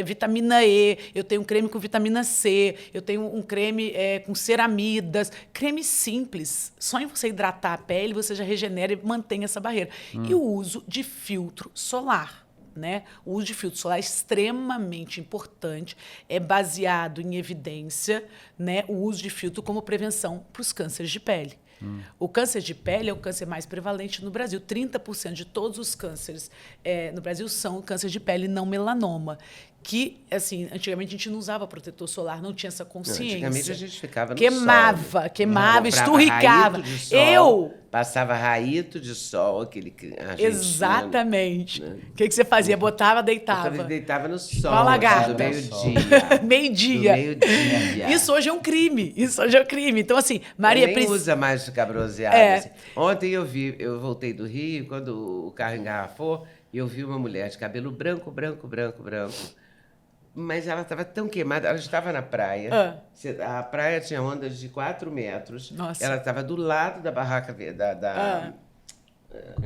vitamina E, eu tenho um creme com vitamina C, eu tenho um creme com ceramidas. Creme simples. Só em você hidratar a pele, você já regenera e mantém essa barreira. E o uso de filtro solar. Né? O uso de filtro solar é extremamente importante, é baseado em evidência, né? O uso de filtro como prevenção para os cânceres de pele. O câncer de pele é o câncer mais prevalente no Brasil. 30% de todos os cânceres no Brasil são câncer de pele não melanoma. Que, assim, antigamente a gente não usava protetor solar, não tinha essa consciência. Antigamente a gente ficava no sol. Queimava, esturricava. Passava raíto de sol, aquele argentino. Exatamente. Né? O que você fazia? Botava, deitava. Eu deitava no sol. Uma lagarta. Do meio-dia. Meio-dia. Isso hoje é um crime. Então, assim, Maria... Nem usa mais ficar bronzeada. Assim. Ontem eu voltei do Rio, quando o carro engarrafou, eu vi uma mulher de cabelo branco. Mas ela estava tão queimada, ela estava na praia. A praia tinha ondas de 4 metros. Nossa. Ela estava do lado da barraca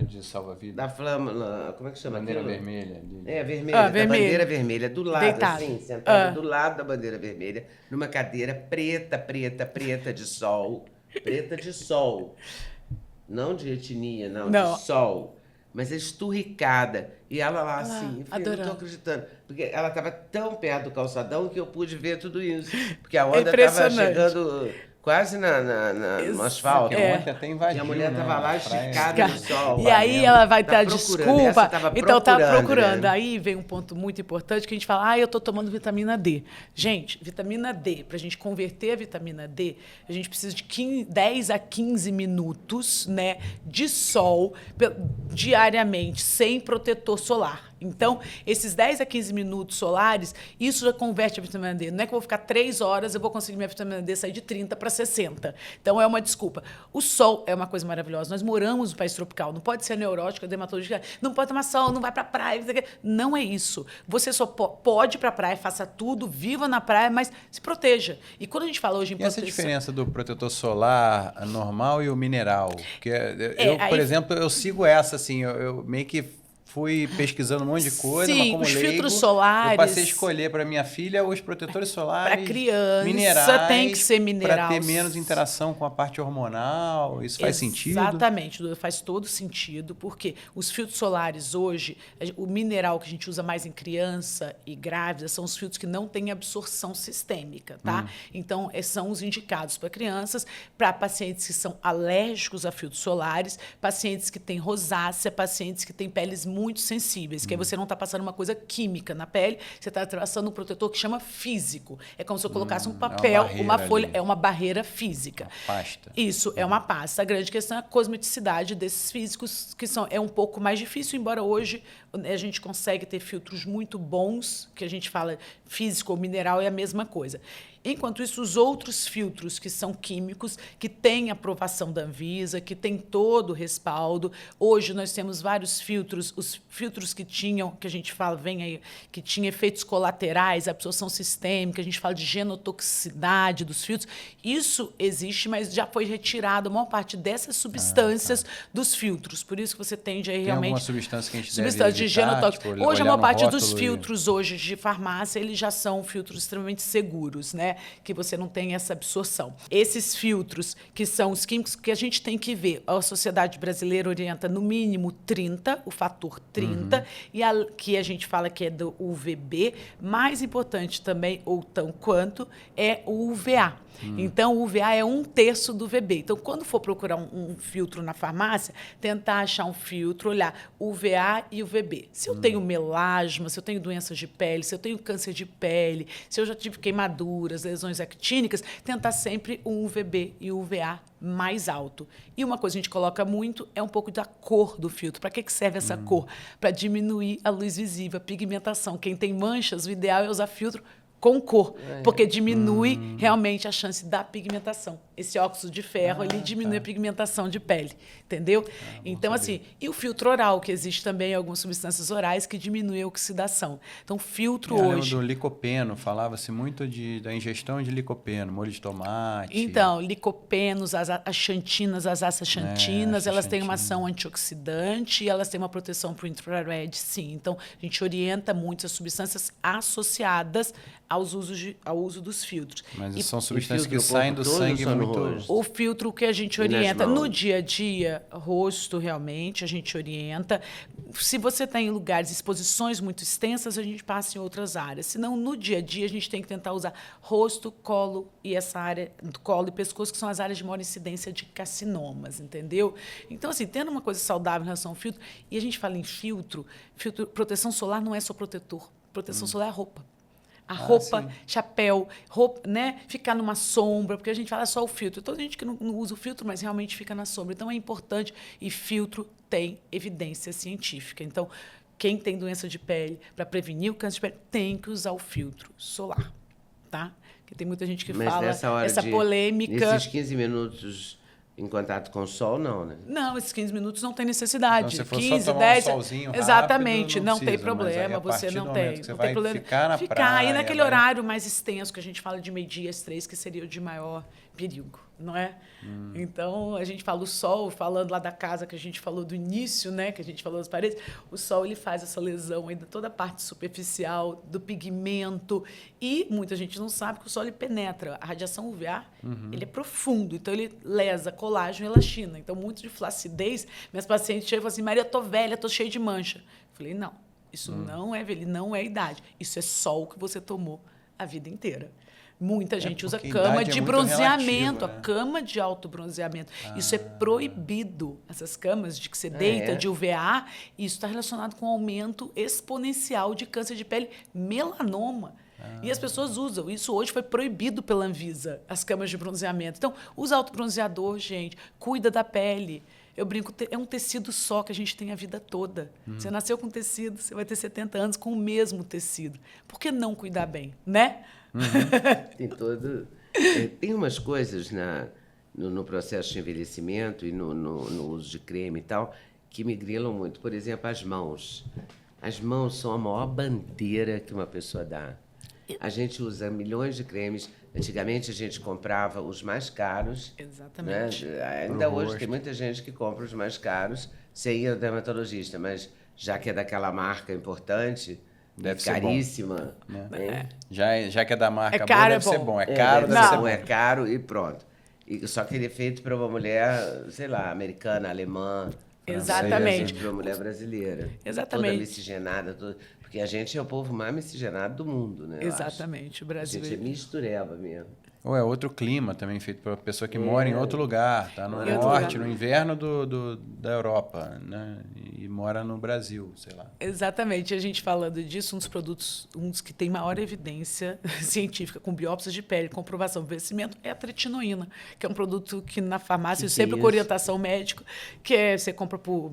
De salva-vida. Da flama, como é que chama? Bandeira aquilo? vermelha. Vermelha, da vermelho. bandeira vermelha, do lado, Deitado. assim, sentado do lado da bandeira vermelha, numa cadeira preta, de sol. Preta de sol. Não de etnia, não. De sol. Mas é esturricada. E ela lá assim, eu não tô acreditando. Porque ela estava tão perto do calçadão que eu pude ver tudo isso. Porque a onda estava chegando quase no asfalto. Ontem até invadiu, e a mulher estava lá esticada no sol. E aí ela vai dar desculpa. Então tá procurando. Né? Aí vem um ponto muito importante que a gente fala, eu tô tomando vitamina D. Gente, vitamina D, pra gente converter a vitamina D, a gente precisa de 10 a 15 minutos, né, de sol diariamente, sem protetor solar. Então, esses 10 a 15 minutos solares, isso já converte a vitamina D. Não é que eu vou ficar 3 horas, eu vou conseguir minha vitamina D sair de 30 para 60. Então, é uma desculpa. O sol é uma coisa maravilhosa. Nós moramos no país tropical. Não pode ser neurótica, dermatológica. Não pode tomar sol, não vai para a praia. Não é isso. Você só pode ir para a praia, faça tudo, viva na praia, mas se proteja. E quando a gente fala hoje em proteção... E essa diferença do protetor solar normal e o mineral? Porque por exemplo, eu sigo essa, assim, eu meio que fui pesquisando um monte de coisa, sim, mas como os leigo, filtros solares. Eu passei a escolher para minha filha os protetores solares. Para criança, minerais, tem que ser mineral. Para ter menos interação com a parte hormonal. Isso faz sentido? Exatamente, faz todo sentido, porque os filtros solares hoje, o mineral que a gente usa mais em criança e grávida são os filtros que não têm absorção sistêmica, tá? Então, são os indicados para crianças, para pacientes que são alérgicos a filtros solares, pacientes que têm rosácea, pacientes que têm peles muito sensíveis, que aí você não está passando uma coisa química na pele, você está passando um protetor que chama físico. É como se eu colocasse um papel, uma folha, é uma barreira física. Uma pasta. Isso, é uma pasta. A grande questão é a cosmeticidade desses físicos, que é um pouco mais difícil, embora hoje a gente consegue ter filtros muito bons, que a gente fala físico ou mineral é a mesma coisa. Enquanto isso, os outros filtros que são químicos, que têm aprovação da Anvisa, que têm todo o respaldo. Hoje nós temos vários filtros, os filtros que tinham, que a gente fala, vem aí, que tinha efeitos colaterais, absorção sistêmica, a gente fala de genotoxicidade dos filtros. Isso existe, mas já foi retirado a maior parte dessas substâncias dos filtros. Por isso que você tende aí realmente... Tem alguma substância que a gente substância deve evitar, de genotóxico. Tipo, hoje, a maior parte dos filtros hoje de farmácia, eles já são filtros extremamente seguros, né? Que você não tem essa absorção. Esses filtros, que são os químicos que a gente tem que ver, a sociedade brasileira orienta no mínimo 30, o fator 30, e que a gente fala que é do UVB, mais importante também, ou tão quanto, é o UVA. Então, o UVA é 1/3 do VB. Então, quando for procurar um filtro na farmácia, tentar achar um filtro, olhar o UVA e o VB. Se eu tenho melasma, se eu tenho doenças de pele, se eu tenho câncer de pele, se eu já tive queimaduras, lesões actínicas, tentar sempre um UVB e o UVA mais alto. E uma coisa que a gente coloca muito é um pouco da cor do filtro. Para que serve essa cor? Para diminuir a luz visível, a pigmentação. Quem tem manchas, o ideal é usar filtro com cor, porque diminui realmente a chance da pigmentação. Esse óxido de ferro, ele diminui a pigmentação de pele, entendeu? Então, assim, e o filtro oral, que existe também algumas substâncias orais que diminuem a oxidação. Então, filtro hoje... Eu lembro do licopeno, falava-se muito da ingestão de licopeno, molho de tomate... Então, licopenos, as xantinas, as astaxantinas, elas têm uma ação antioxidante e elas têm uma proteção para o infrared, sim. Então, a gente orienta muito as substâncias associadas ao uso dos filtros. Mas são substâncias que saem do sangue muito... O filtro que a gente orienta no dia a dia, rosto realmente, a gente orienta. Se você está em lugares, exposições muito extensas, a gente passa em outras áreas. Senão, no dia a dia, a gente tem que tentar usar rosto, colo e essa área, colo e pescoço, que são as áreas de maior incidência de carcinomas, entendeu? Então, assim, tendo uma coisa saudável em relação ao filtro, e a gente fala em filtro, proteção solar não é só protetor. Proteção solar é roupa. A roupa, chapéu, roupa, né? Ficar numa sombra, porque a gente fala só o filtro. Toda gente que não usa o filtro, mas realmente fica na sombra. Então, é importante, e filtro tem evidência científica. Então, quem tem doença de pele, para prevenir o câncer de pele, tem que usar o filtro solar, tá? Porque tem muita gente que fala essa polêmica... Nesses 15 minutos... Em contato com o sol, não, né? Não, esses 15 minutos não tem necessidade. Então, se for 15, só tomar 10. Um solzinho exatamente, rápido, não tem problema, você não tem. Você não vai tem problema. ficar na praia, e naquele horário mais extenso que a gente fala de meio-dia às 3, que seria o de maior perigo, não é? Então, a gente fala o sol, falando lá da casa que a gente falou do início, né, que a gente falou das paredes, o sol ele faz essa lesão aí de toda a parte superficial, do pigmento, e muita gente não sabe que o sol ele penetra. A radiação UVA, ele é profundo, então ele lesa colágeno e elastina. Então, muito de flacidez, minhas pacientes chegam e falam assim, Maria, eu tô velha, tô cheia de mancha. Eu falei, não, isso não é velha, não é idade, isso é sol que você tomou a vida inteira. Muita gente usa cama de bronzeamento, relativa, né? a cama de alto bronzeamento. Isso é proibido. Essas camas de que você deita, de UVA, isso está relacionado com o aumento exponencial de câncer de pele, melanoma. E as pessoas usam. Isso hoje foi proibido pela Anvisa, as camas de bronzeamento. Então, usa autobronzeador, gente. Cuida da pele. Eu brinco, é um tecido só que a gente tem a vida toda. Você nasceu com tecido, você vai ter 70 anos com o mesmo tecido. Por que não cuidar bem, né? Tem umas coisas no processo de envelhecimento e no uso de creme e tal que me grilam muito. Por exemplo, as mãos. As mãos são a maior bandeira que uma pessoa dá. A gente usa milhões de cremes. Antigamente a gente comprava os mais caros. Exatamente. Né? Ainda hoje tem muita gente que compra os mais caros sem ir ao dermatologista, mas já que é daquela marca importante, deve ser caríssima. Né? Já que é da marca caro, boa, deve ser bom. É caro, deve ser ser bom. É caro e pronto. Só que ele é feito para uma mulher, sei lá, americana, alemã. Exatamente. Para uma mulher brasileira. Exatamente. Toda miscigenada. Porque a gente é o povo mais miscigenado do mundo, né? Exatamente. O Brasil. A gente é mistureba mesmo. Ou é outro clima também, feito para pessoa que mora em outro lugar, tá? No norte, no inverno da Europa, né? E mora no Brasil, sei lá. Exatamente. A gente falando disso, um dos produtos, um dos que tem maior evidência científica, com biópsias de pele, comprovação do envelhecimento, é a tretinoína, que é um produto que na farmácia, sempre com orientação médica, você compra por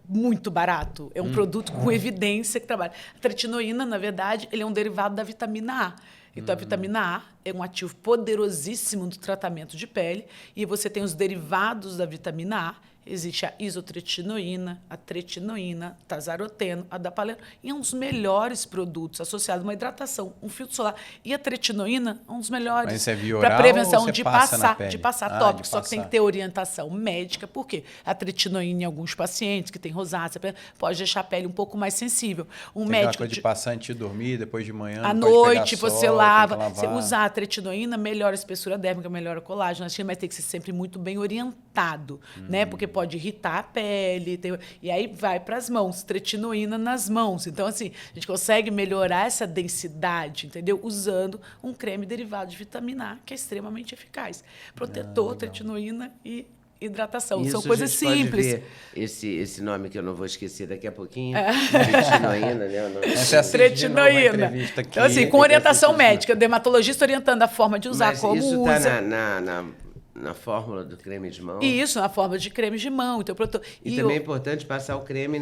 muito barato. É um produto com evidência que trabalha. A tretinoína, na verdade, ele é um derivado da vitamina A. Então, a vitamina A é um ativo poderosíssimo do tratamento de pele e você tem os derivados da vitamina A. Existe a isotretinoína, a tretinoína, tazaroteno, a dapaleno, e é um dos melhores produtos associado a uma hidratação, um filtro solar. E a tretinoína é um dos melhores para prevenção de passar tópico, só que tem que ter orientação médica. Por quê? A tretinoína em alguns pacientes que têm rosácea pode deixar a pele um pouco mais sensível. Tem médico coisa de passar antes de dormir, depois de manhã, à noite você lava. Você usar a tretinoína, melhora a espessura dérmica, melhora o colágeno, mas tem que ser sempre muito bem orientado, né? Porque pode irritar a pele. E aí vai para as mãos, tretinoína nas mãos. Então, assim, a gente consegue melhorar essa densidade, entendeu? Usando um creme derivado de vitamina A, que é extremamente eficaz. Protetor, tretinoína e hidratação. Isso, são coisas simples. Pode ver esse nome que eu não vou esquecer daqui a pouquinho. Tretinoína, né? Tretinoína. Então, assim, com orientação médica, dermatologista orientando a forma de usar, como isso usa. Isso está na fórmula do creme de mão? Isso, na forma de creme de mão. Então, e também é importante passar o creme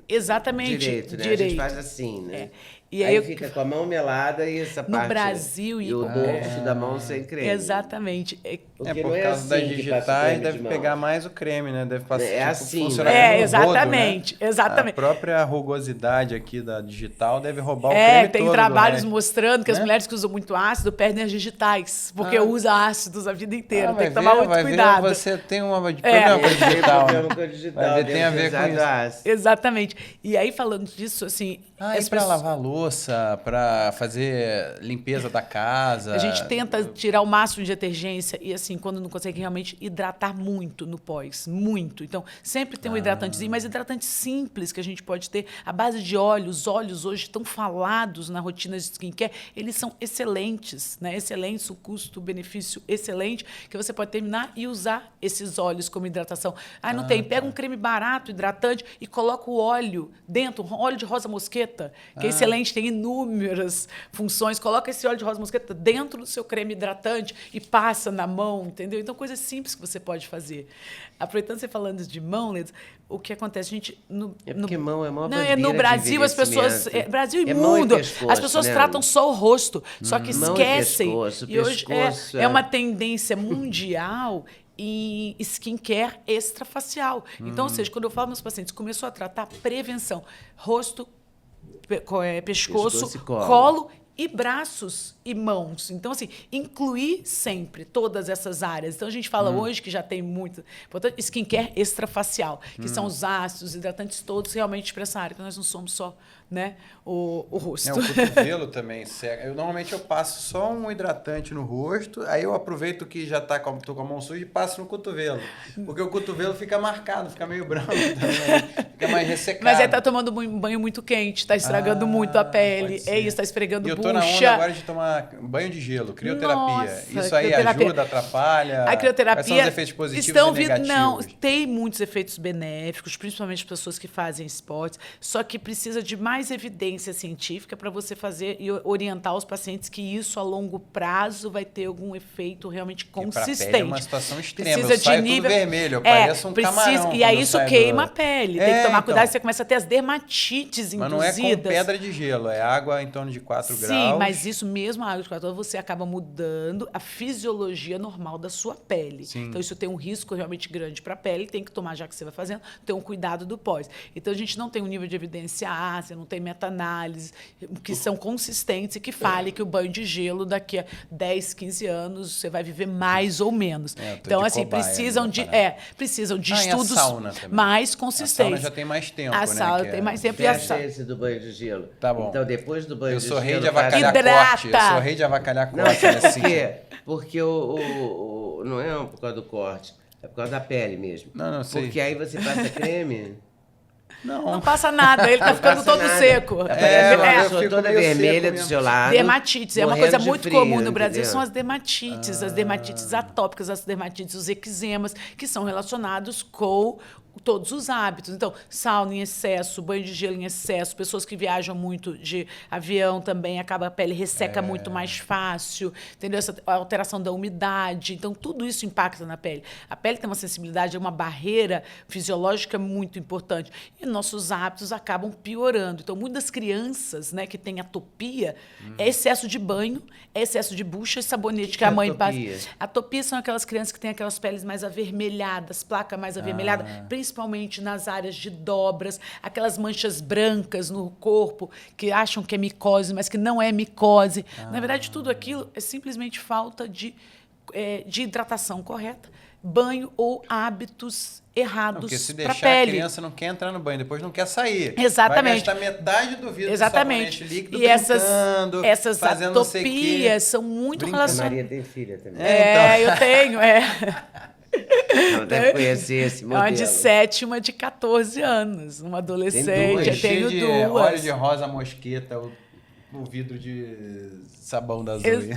direito, né? A gente faz assim, né? E aí fica com a mão melada e essa parte... No Brasil... E o dorso da mão sem creme. Exatamente. Porque por causa das digitais, deve pegar mais o creme, né? Deve passar, funcionar como exatamente, rodo, né? Exatamente. A própria rugosidade aqui da digital deve roubar o creme tem todo trabalhos mostrando que as mulheres que usam muito ácido perdem as digitais, porque usa ácidos a vida inteira. Tem que tomar muito cuidado. Você tem um problema com a digital. Vai ver, tem a ver com isso. Exatamente. E aí, falando disso, assim... e para lavar louça, para fazer limpeza da casa... A gente tenta tirar o máximo de detergência e, assim, quando não consegue realmente hidratar muito no pós. Muito. Então, sempre tem um hidratantezinho, mas hidratante simples que a gente pode ter. À base de óleo. Os óleos hoje estão falados na rotina de skincare. Eles são excelentes, né? Excelentes, o custo-benefício excelente, que você pode terminar e usar esses óleos como hidratação. Não tem. Pega um creme barato, hidratante, e coloca o óleo dentro, óleo de rosa mosqueta, que é excelente, tem inúmeras funções. Coloca esse óleo de rosa mosqueta dentro do seu creme hidratante e passa na mão, entendeu? Então, coisas simples que você pode fazer. Aproveitando você falando de mão, Leandro, o que acontece, gente... porque mão é uma no Brasil, as pessoas... Brasil e mundo. As pessoas tratam só o rosto, só que esquecem. E hoje é uma tendência mundial em skincare extrafacial. Então, ou seja, quando eu falo para meus pacientes, começou a tratar prevenção, rosto, pescoço, colo e braços e mãos. Então, assim, incluir sempre todas essas áreas. Então, a gente fala hoje que já tem muito... Portanto, skincare extrafacial, que são os ácidos, hidratantes todos realmente para essa área, que nós não somos só, né, o rosto. O cotovelo também seca. Normalmente eu passo só um hidratante no rosto, aí eu aproveito que já tô com a mão suja e passo no cotovelo. Porque o cotovelo fica marcado, fica meio branco também, fica mais ressecado. Mas aí tá tomando um banho muito quente, tá estragando muito a pele. É isso, tá esfregando bucha. E eu tô na onda agora de tomar banho de gelo, crioterapia. Nossa, isso aí crioterapia. Ajuda, atrapalha? A crioterapia Quais são os efeitos positivos estão e negativos? Não, tem muitos efeitos benéficos, principalmente pessoas que fazem esportes, só que precisa de mais evidência científica para você fazer e orientar os pacientes que isso a longo prazo vai ter algum efeito realmente consistente. E pra pele é uma situação extrema. Precisa eu saio de nível tudo vermelho, eu pareço um camarão. E aí isso queima a pele. Tem que tomar cuidado, então. você começa a ter as dermatites induzidas. Mas não é com pedra de gelo, é água em torno de 4 graus. Sim, mas isso mesmo, a água de 4 graus, você acaba mudando a fisiologia normal da sua pele. Sim. Então, isso tem um risco realmente grande para a pele, tem que tomar, já que você vai fazendo, ter um cuidado do pós. Então, a gente não tem um nível de evidência ácida, não tem meta-análise, que são consistentes e que fale que o banho de gelo daqui a 10, 15 anos você vai viver mais ou menos. Então, assim, precisam de estudos mais consistentes. A sauna já tem mais tempo, a sauna tem mais tempo. E a esse do banho de gelo. Tá bom. Então, depois do banho de gelo... Eu sou rei de avacalhar corte. Eu sou rei de avacalhar corte. Não, por quê? Porque não é por causa do corte, é por causa da pele mesmo. Não, sei. Porque aí você passa creme... Não passa nada, ele tá ficando todo nada. seco. A pessoa toda vermelha do seu lado. Dermatites, é uma coisa muito frio, comum no Brasil, entendeu? são as dermatites atópicas, as dermatites, os eczemas, que são relacionados com todos os hábitos. Então, sauna em excesso, banho de gelo em excesso, pessoas que viajam muito de avião também, acaba a pele resseca muito mais fácil, entendeu? Essa alteração da umidade. Então, tudo isso impacta na pele. A pele tem uma sensibilidade, é uma barreira fisiológica muito importante. E nossos hábitos acabam piorando. Então, muitas crianças, né, que têm atopia, é excesso de banho, é excesso de bucha e sabonete que a mãe passa. Atopia são aquelas crianças que têm aquelas peles mais avermelhadas, placa mais avermelhada, principalmente nas áreas de dobras, aquelas manchas brancas no corpo que acham que é micose, mas que não é micose. Na verdade, tudo aquilo é simplesmente falta de hidratação correta, banho ou hábitos errados para a pele. Porque se deixar a criança não quer entrar no banho, depois não quer sair. Exatamente. Vai gastar metade do vidro Exatamente. de sabonete líquido E essas atopias são muito relacionadas. A Maria tem filha também. Eu tenho, Ela deve conhecer esse modelo. Uma de 7 e uma de 14 anos. Uma adolescente. Eu tenho duas. Óleo de rosa mosqueta, o vidro de sabão da Zoe.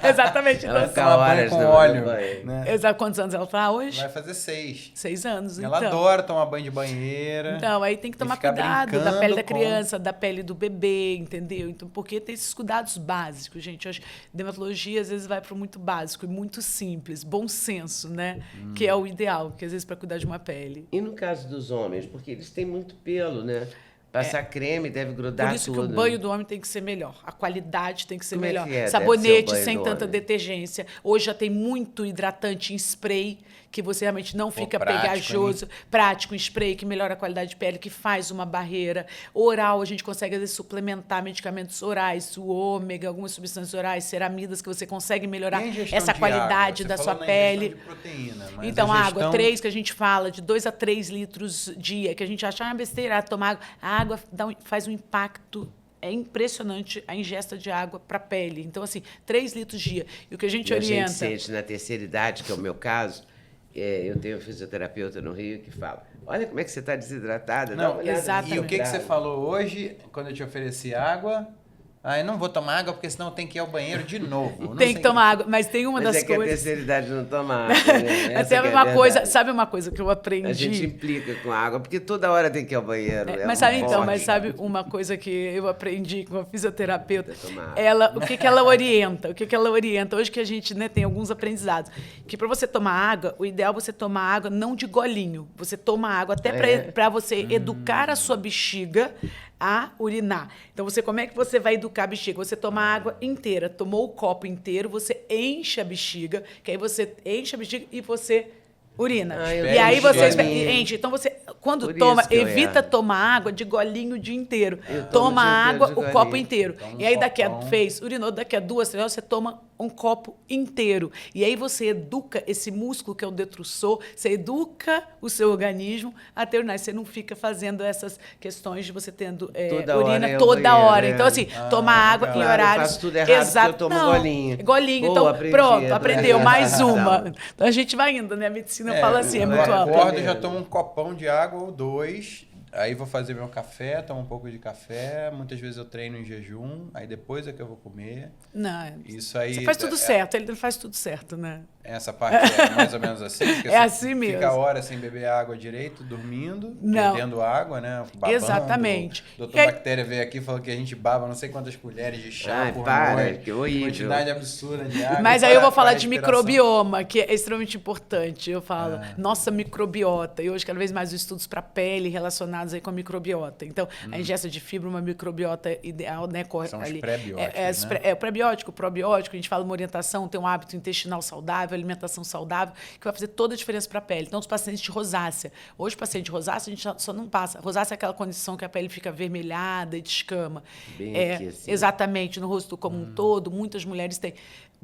Exatamente. Ela Então, fica horas com no óleo. banho. Né? quantos anos ela está hoje? Vai fazer 6. 6 anos. Ela então. adora tomar banho de banheira. Então, aí tem que tomar cuidado da pele da criança, da pele do bebê, entendeu? Então, porque tem esses cuidados básicos, gente. Eu acho que dermatologia, às vezes, vai para o muito básico e muito simples. Bom senso, né? Que é o ideal, que às vezes, para cuidar de uma pele. E no caso dos homens? Porque eles têm muito pelo, né? Passar creme deve grudar tudo. Por isso que o banho do homem tem que ser melhor. A qualidade tem que ser melhor. É? Sabonete sem tanta detergência. Hoje já tem muito hidratante em spray, que você realmente não fica pegajoso. Prático em spray, que melhora a qualidade de pele, que faz uma barreira. Oral, a gente consegue, às vezes, suplementar medicamentos orais, o ômega, algumas substâncias orais, ceramidas, que você consegue melhorar essa qualidade da sua pele. De proteína, mas então, a água, 3, que a gente fala, de 2 a 3 litros dia, que a gente acha besteira, tomar água. A água faz um impacto. É impressionante a ingesta de água para a pele. Então, assim, 3 litros dia. E o que a gente orienta... A gente sente na terceira idade, que é o meu caso, eu tenho um fisioterapeuta no Rio que fala, olha como é que você está desidratada. Não, exatamente. E o que você falou hoje, quando eu te ofereci água... eu não vou tomar água, porque senão tem que ir ao banheiro de novo. Tem que tomar água, mas tem uma das coisas... Mas que a terceira idade não toma água, né? Sabe uma coisa que eu aprendi? A gente implica com água, porque toda hora tem que ir ao banheiro. Mas sabe uma coisa que eu aprendi com a fisioterapeuta? O que ela orienta? O que ela orienta? Hoje que a gente, né, tem alguns aprendizados. Que para você tomar água, o ideal é você tomar água não de golinho. Você toma água até para você educar a sua bexiga a urinar. Então, como é que você vai educar a bexiga? Você toma a água inteira, tomou o copo inteiro, você enche a bexiga, que aí você enche a bexiga e você Urina. Eu E aí tomo você... de golinho. Gente, então você... Quando Por toma, isso que eu evita erro. tomar água de golinho o dia inteiro. Eu tomo Toma o dia inteiro água, de o golinho. copo inteiro. Toma um E aí daqui a... copão. Urinou, daqui a 2, 3 horas você toma um copo inteiro. E aí você educa esse músculo que é o detrusor, você educa o seu organismo até urinar. Você não fica fazendo essas questões de você tendo Toda urina hora é o toda banheiro, hora. é. Então, assim, tomar água legal. em Claro, eu horários... faço tudo errado porque eu tomo Não, golinho. Golinho. Boa, Então, aprendi, pronto, adorei aprendeu. essa Mais lição. uma. Então, a gente vai indo, né? A medicina fala assim, é eu muito ampla. acordo, já tomo um copão de água ou 2, aí vou fazer meu café, tomo um pouco de café, muitas vezes eu treino em jejum, aí depois é que eu vou comer. Não, Isso aí... você faz tudo certo, ele não faz tudo certo, né? Essa parte é mais ou menos assim? Porque É você assim mesmo. Fica horas sem beber água direito, dormindo, Não. perdendo água, né? Babando. Exatamente. O doutor E aí- Bactéria veio aqui e falou que a gente baba não sei quantas colheres de chá Ai, por para, noite. que horrível. Quantidade absurda de água. Mas aí eu vou para falar a de respiração. microbioma, que é extremamente importante. Eu falo, nossa microbiota. E hoje, cada vez mais, os estudos para pele relacionados aí com a microbiota. Então, a ingesta de fibra, uma microbiota ideal, né? São os prebióticos, né? O prebiótico, o probiótico, a gente fala uma orientação, ter um hábito intestinal saudável, alimentação saudável, que vai fazer toda a diferença para a pele. Então, os pacientes de rosácea. Hoje, paciente de rosácea, a gente só não passa. Rosácea é aquela condição que a pele fica avermelhada e descama. Bem aqui, assim. Exatamente, no rosto como um todo, muitas mulheres têm.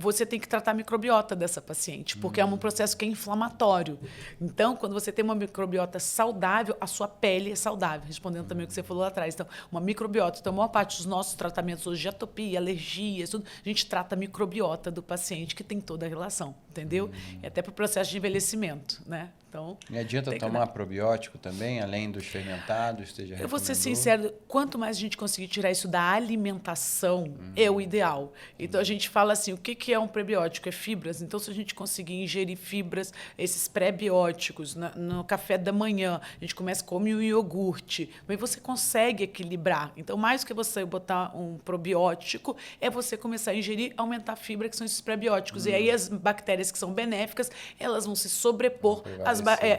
Você tem que tratar a microbiota dessa paciente, porque é um processo que é inflamatório. Então, quando você tem uma microbiota saudável, a sua pele é saudável, respondendo também o que você falou lá atrás. Então, uma microbiota. Então, a maior parte dos nossos tratamentos hoje de atopia, alergias, tudo, a gente trata a microbiota do paciente, que tem toda a relação, entendeu? E até para o processo de envelhecimento, né? Então, E adianta tem que tomar probiótico também, além dos fermentados? Você já eu vou ser recomendou? sincero, quanto mais a gente conseguir tirar isso da alimentação, é o ideal. Então, a gente fala assim, o que é um prebiótico? É fibras. Então, se a gente conseguir ingerir fibras, esses pré-bióticos, no café da manhã, a gente come o iogurte, mas você consegue equilibrar. Então, mais do que você botar um probiótico, é você começar a ingerir, aumentar a fibra, que são esses pré-bióticos. E aí, as bactérias que são benéficas, elas vão se sobrepor,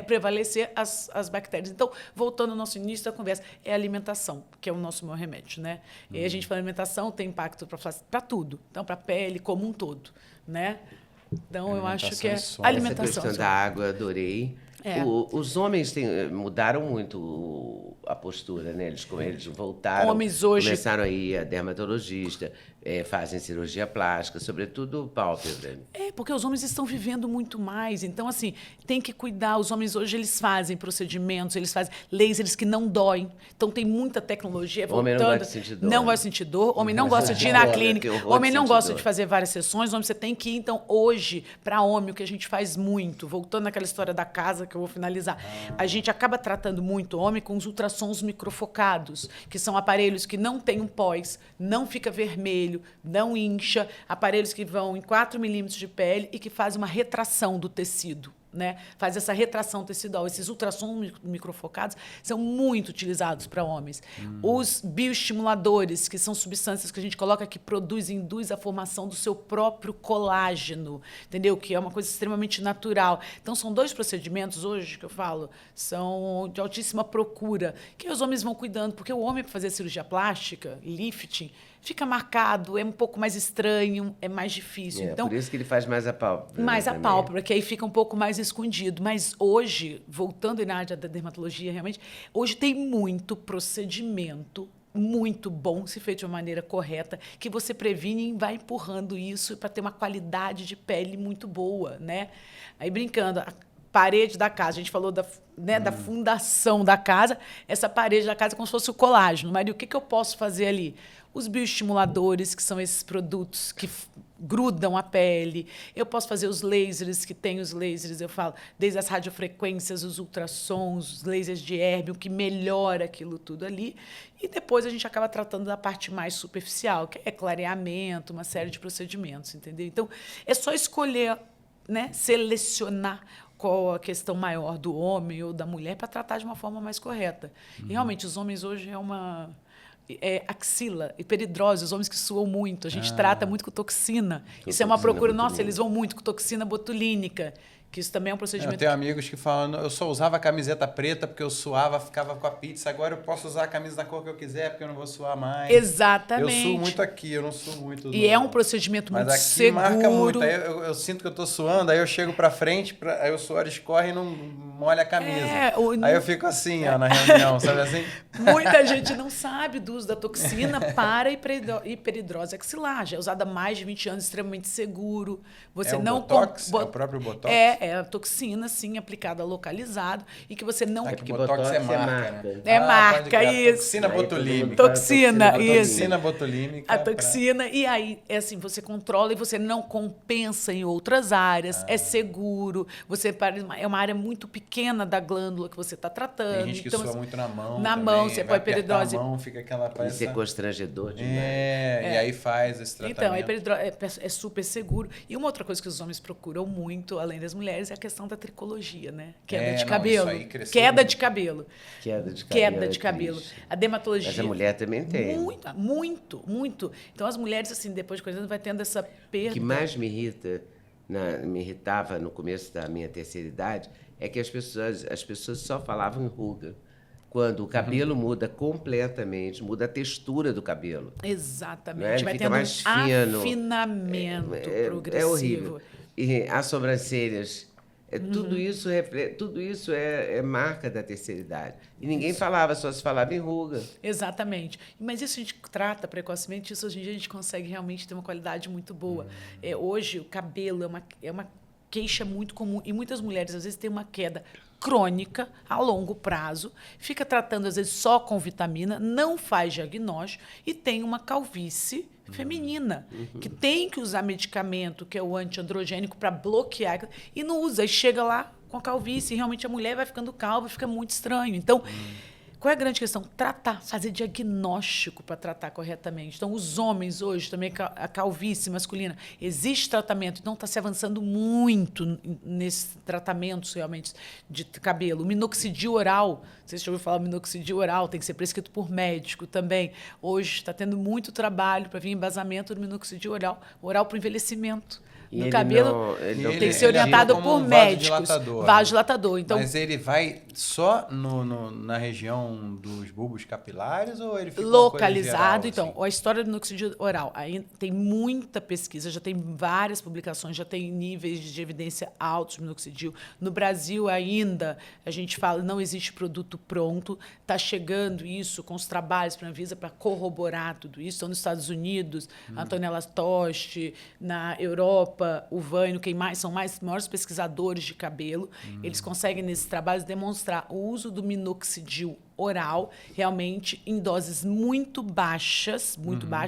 prevalecer as bactérias. Então, voltando ao nosso início da conversa, é a alimentação, que é o nosso maior remédio, né? E aí a gente fala alimentação, tem impacto para tudo. Então, para a pele como um todo, né? Então, eu acho que é Alimentação e sono. alimentação. Essa questão da água, eu adorei. É. Os homens mudaram muito a postura, né? Eles voltaram, Homens hoje- começaram a ir a dermatologista, fazem cirurgia plástica, sobretudo pálpebra. É, porque os homens estão vivendo muito mais. Então, assim, tem que cuidar. Os homens hoje, eles fazem procedimentos, eles fazem lasers que não doem. Então, tem muita tecnologia. Homem não voltando. gosta de sentir dor, Não né? gosta de sentir dor. Homem não gosta de ir na Olha, clínica. que horror Homem de não sentir gosta dor. de fazer várias sessões. Homem, você tem que ir. Então, hoje, para homem, o que a gente faz muito, voltando naquela história da casa, que eu vou finalizar, a gente acaba tratando muito o homem com os ultrassons microfocados, que são aparelhos que não têm um pós, não fica vermelho, não incha, aparelhos que vão em 4 milímetros de pele e que fazem uma retração do tecido. Né? Faz essa retração tecidual. Esses ultrassons microfocados são muito utilizados para homens. Os bioestimuladores, que são substâncias que a gente coloca que induz a formação do seu próprio colágeno, entendeu? Que é uma coisa extremamente natural. Então, são 2 procedimentos hoje que eu falo, são de altíssima procura, que os homens vão cuidando, porque o homem, para fazer cirurgia plástica, lifting, fica marcado, é um pouco mais estranho, é mais difícil. Então, Por isso que ele faz mais a pálpebra. mais a também. pálpebra, que aí fica um pouco mais escondido. Mas hoje, voltando na área da dermatologia, realmente, hoje tem muito procedimento muito bom, se feito de uma maneira correta, que você previne e vai empurrando isso para ter uma qualidade de pele muito boa, né? Aí, brincando, a parede da casa, a gente falou da fundação da casa, essa parede da casa é como se fosse o colágeno. Maria, o que eu posso fazer ali? Os bioestimuladores, que são esses produtos que grudam a pele. Eu posso fazer os lasers, que tem os lasers, eu falo, desde as radiofrequências, os ultrassons, os lasers de Erbium, que melhora aquilo tudo ali. E depois a gente acaba tratando da parte mais superficial, que é clareamento, uma série de procedimentos, entendeu? Então, é só escolher, né, selecionar qual a questão maior do homem ou da mulher para tratar de uma forma mais correta. E, realmente, os homens hoje axila e peridrose, os homens que suam muito. A gente trata muito com toxina. Isso é uma toxina procura. Nossa, botulínica. eles vão muito com toxina botulínica, que isso também é um Eu procedimento... tenho amigos que falam, eu só usava camiseta preta porque eu suava, ficava com a pizza, agora eu posso usar a camisa da cor que eu quiser porque eu não vou suar mais. Exatamente. Eu suo muito aqui, eu não suo muito... E é um procedimento muito aqui seguro. marca muito, aí eu sinto que eu tô suando, aí eu chego pra frente, aí o suor escorre e não molha a camisa. Aí eu fico assim, ó, na reunião, sabe assim? Muita gente não sabe do uso da toxina para hiperidrose axilar. Já é usada há mais de 20 anos, extremamente seguro. Você não botox? É o próprio botox? É a toxina, sim, aplicada localizado e que você não... Porque botox é marca, né? É marca, isso. Toxina botulímica. Toxina, isso. Toxina botulímica. A toxina, e aí, é assim, você controla e você não compensa em outras áreas, é seguro, é uma área muito pequena da glândula que você está tratando. Tem gente que sua muito na mão. Na também, você põe hiperidrose. A mão, fica aquela... Isso é constrangedor demais. E aí faz esse tratamento. Então, a hiperidrose é super seguro. E uma outra coisa que os homens procuram muito, além das mulheres, é a questão da tricologia, né? Queda de cabelo. Isso aí cresceu Queda muito. de cabelo. Queda de cabelo. Queda de cabelo. A dermatologia... Mas a mulher também tem. Muito. Então, as mulheres, assim, depois de 40 anos, vai tendo essa perda. O que mais me irritava no começo da minha terceira idade é que as pessoas só falavam em ruga. Quando o cabelo muda completamente, muda a textura do cabelo. Exatamente. Né? Ele vai fica tendo mais um fino. afinamento progressivo. É horrível. E as sobrancelhas, tudo isso é marca da terceira idade. E ninguém falava, só se falava em ruga. Exatamente. Mas isso a gente trata precocemente, isso hoje em dia a gente consegue realmente ter uma qualidade muito boa. Hoje, o cabelo é uma queixa muito comum e muitas mulheres, às vezes, têm uma queda crônica a longo prazo, fica tratando, às vezes, só com vitamina, não faz diagnóstico e tem uma calvície feminina, que tem que usar medicamento, que é o antiandrogênico, para bloquear, e não usa, e chega lá com a calvície, e realmente a mulher vai ficando calva, fica muito estranho. Então, qual é a grande questão? Tratar, fazer diagnóstico para tratar corretamente. Então, os homens hoje, também a calvície masculina, existe tratamento, então está se avançando muito nesses tratamentos realmente de cabelo. O minoxidil oral, não sei se você já ouviu falar, o minoxidil oral tem que ser prescrito por médico também. Hoje está tendo muito trabalho para vir embasamento do minoxidil oral para o envelhecimento. No cabelo tem que ser orientado por médicos. Vasodilatador. Então, mas ele vai só na região dos bulbos capilares ou ele fica localizado? Geral, então, a história do minoxidil oral, aí tem muita pesquisa, já tem várias publicações, já tem níveis de evidência altos de minoxidil. No Brasil ainda, a gente fala, não existe produto pronto, está chegando isso com os trabalhos para a Anvisa para corroborar tudo isso. Então, nos Estados Unidos, Antonella Tosti, na Europa, o Vânio, são maiores pesquisadores de cabelo. Eles conseguem, nesses trabalhos, demonstrar o uso do minoxidil oral, realmente em doses muito baixas,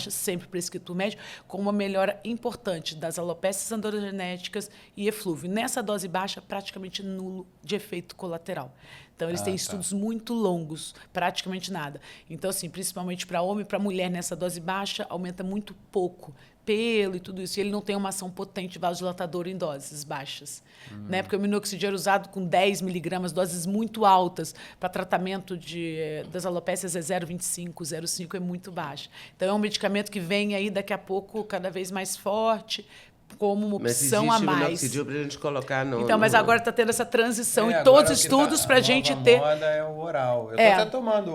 sempre prescrito por médico, com uma melhora importante das alopécias androgenéticas e eflúvio. Nessa dose baixa, praticamente nulo de efeito colateral. Então, eles têm estudos muito longos, praticamente nada. Então, assim, principalmente para homem e para mulher, nessa dose baixa, aumenta muito pouco pelo e tudo isso. E ele não tem uma ação potente vasodilatadora em doses baixas. Né? Porque o minoxidil era usado com 10 miligramas, doses muito altas, para tratamento das alopécias é 0,25, 0,5 é muito baixo. Então, é um medicamento que vem aí, daqui a pouco, cada vez mais forte, como uma opção a mais. Mas existe o minoxidil para a gente colocar no... Então, mas agora está tendo essa transição em todos os estudos para a gente ter... A moda é o oral. Eu estou até tomando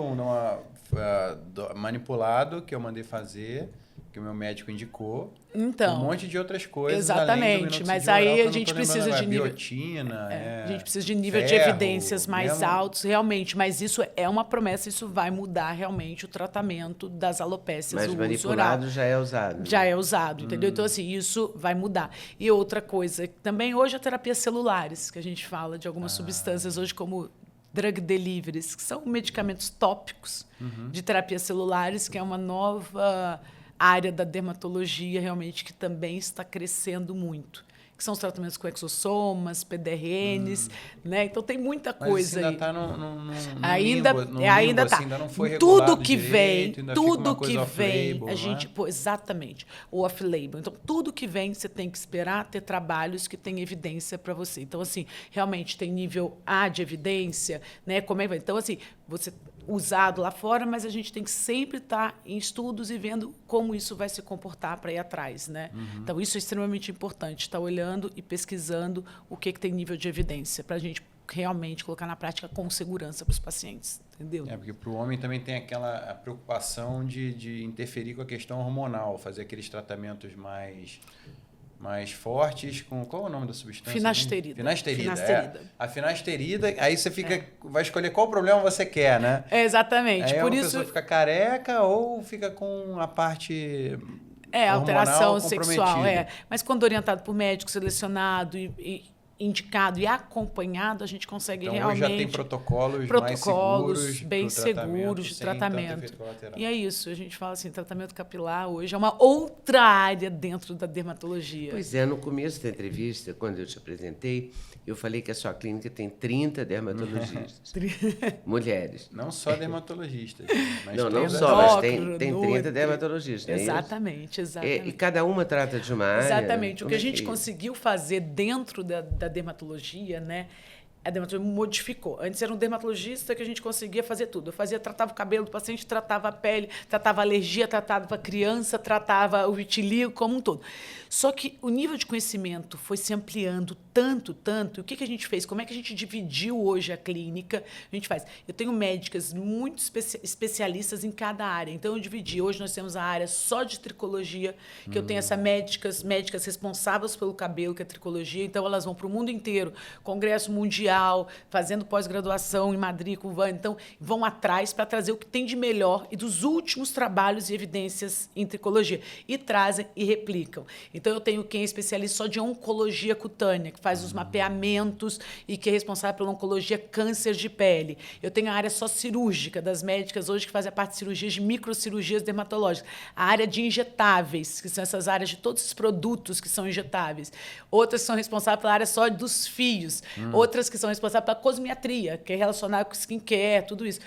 manipulado, que eu mandei fazer, que o meu médico indicou. Então, um monte de outras coisas. Exatamente, mas aí a gente precisa de nível... Biotina, a gente precisa de nível de evidências mais altos, realmente. Mas isso é uma promessa, isso vai mudar realmente o tratamento das alopécias. Mas manipulado já é usado. Já é usado, entendeu? Então, assim, isso vai mudar. E outra coisa, também hoje a terapias celulares, que a gente fala de algumas substâncias hoje como drug deliveries, que são medicamentos tópicos de terapias celulares, que é uma nova área da dermatologia realmente que também está crescendo muito, que são os tratamentos com exossomas, PDRNs, né? Então tem muita coisa aí. Mas ainda está ainda está. Ainda não foi tudo que direito, vem, tudo que vem, a gente, exatamente, o off-label. Então tudo que vem você tem que esperar ter trabalhos que têm evidência para você. Então assim, realmente tem nível A de evidência, né? Como é que vai? Então assim, você usado lá fora, mas a gente tem que sempre estar em estudos e vendo como isso vai se comportar para ir atrás, né? Então, isso é extremamente importante, estar olhando e pesquisando o que tem nível de evidência, para a gente realmente colocar na prática com segurança para os pacientes, entendeu? Porque para o homem também tem a preocupação de interferir com a questão hormonal, fazer aqueles tratamentos mais fortes com... Qual é o nome da substância? Finasterida. Finasterida. A finasterida, aí você vai escolher qual problema você quer, né? Exatamente. Aí por a isso pessoa fica careca ou fica com a parte alteração sexual. comprometida. Mas quando orientado por médico selecionado e indicado e acompanhado, a gente consegue então, realmente... hoje já tem protocolos bem seguros de sem tratamento. tanto efeito colateral. E é isso, a gente fala assim, tratamento capilar hoje é uma outra área dentro da dermatologia. Pois é, no começo da entrevista, quando eu te apresentei, eu falei que a sua clínica tem 30 dermatologistas. Mulheres. Não só dermatologistas, mas não só, mas tem 30 dermatologistas. Exatamente, exatamente. E cada uma trata de uma área. Exatamente. O que a gente conseguiu fazer dentro da dermatologia, né? A dermatologia modificou. Antes era um dermatologista que a gente conseguia fazer tudo. Tratava o cabelo do paciente, tratava a pele, tratava a alergia, tratava a criança, tratava o vitiligo como um todo. Só que o nível de conhecimento foi se ampliando tanto. E o que a gente fez? Como é que a gente dividiu hoje a clínica? A gente faz. Eu tenho médicas muito especialistas em cada área. Então, eu dividi. Hoje nós temos a área só de tricologia, que eu tenho essas médicas responsáveis pelo cabelo, que é tricologia. Então, elas vão para o mundo inteiro, congresso mundial, fazendo pós-graduação em Madrid, com o Vânia. Então, vão atrás para trazer o que tem de melhor e dos últimos trabalhos e evidências em tricologia. E trazem e replicam. Então, eu tenho quem é especialista só de oncologia cutânea, que faz os mapeamentos e que é responsável pela oncologia câncer de pele. Eu tenho a área só cirúrgica das médicas hoje que fazem a parte de cirurgias, de microcirurgias dermatológicas. A área de injetáveis, que são essas áreas de todos esses produtos que são injetáveis. Outras que são responsáveis pela área só dos fios. Outras que são responsáveis pela cosmetria, que é relacionada com skincare, tudo isso.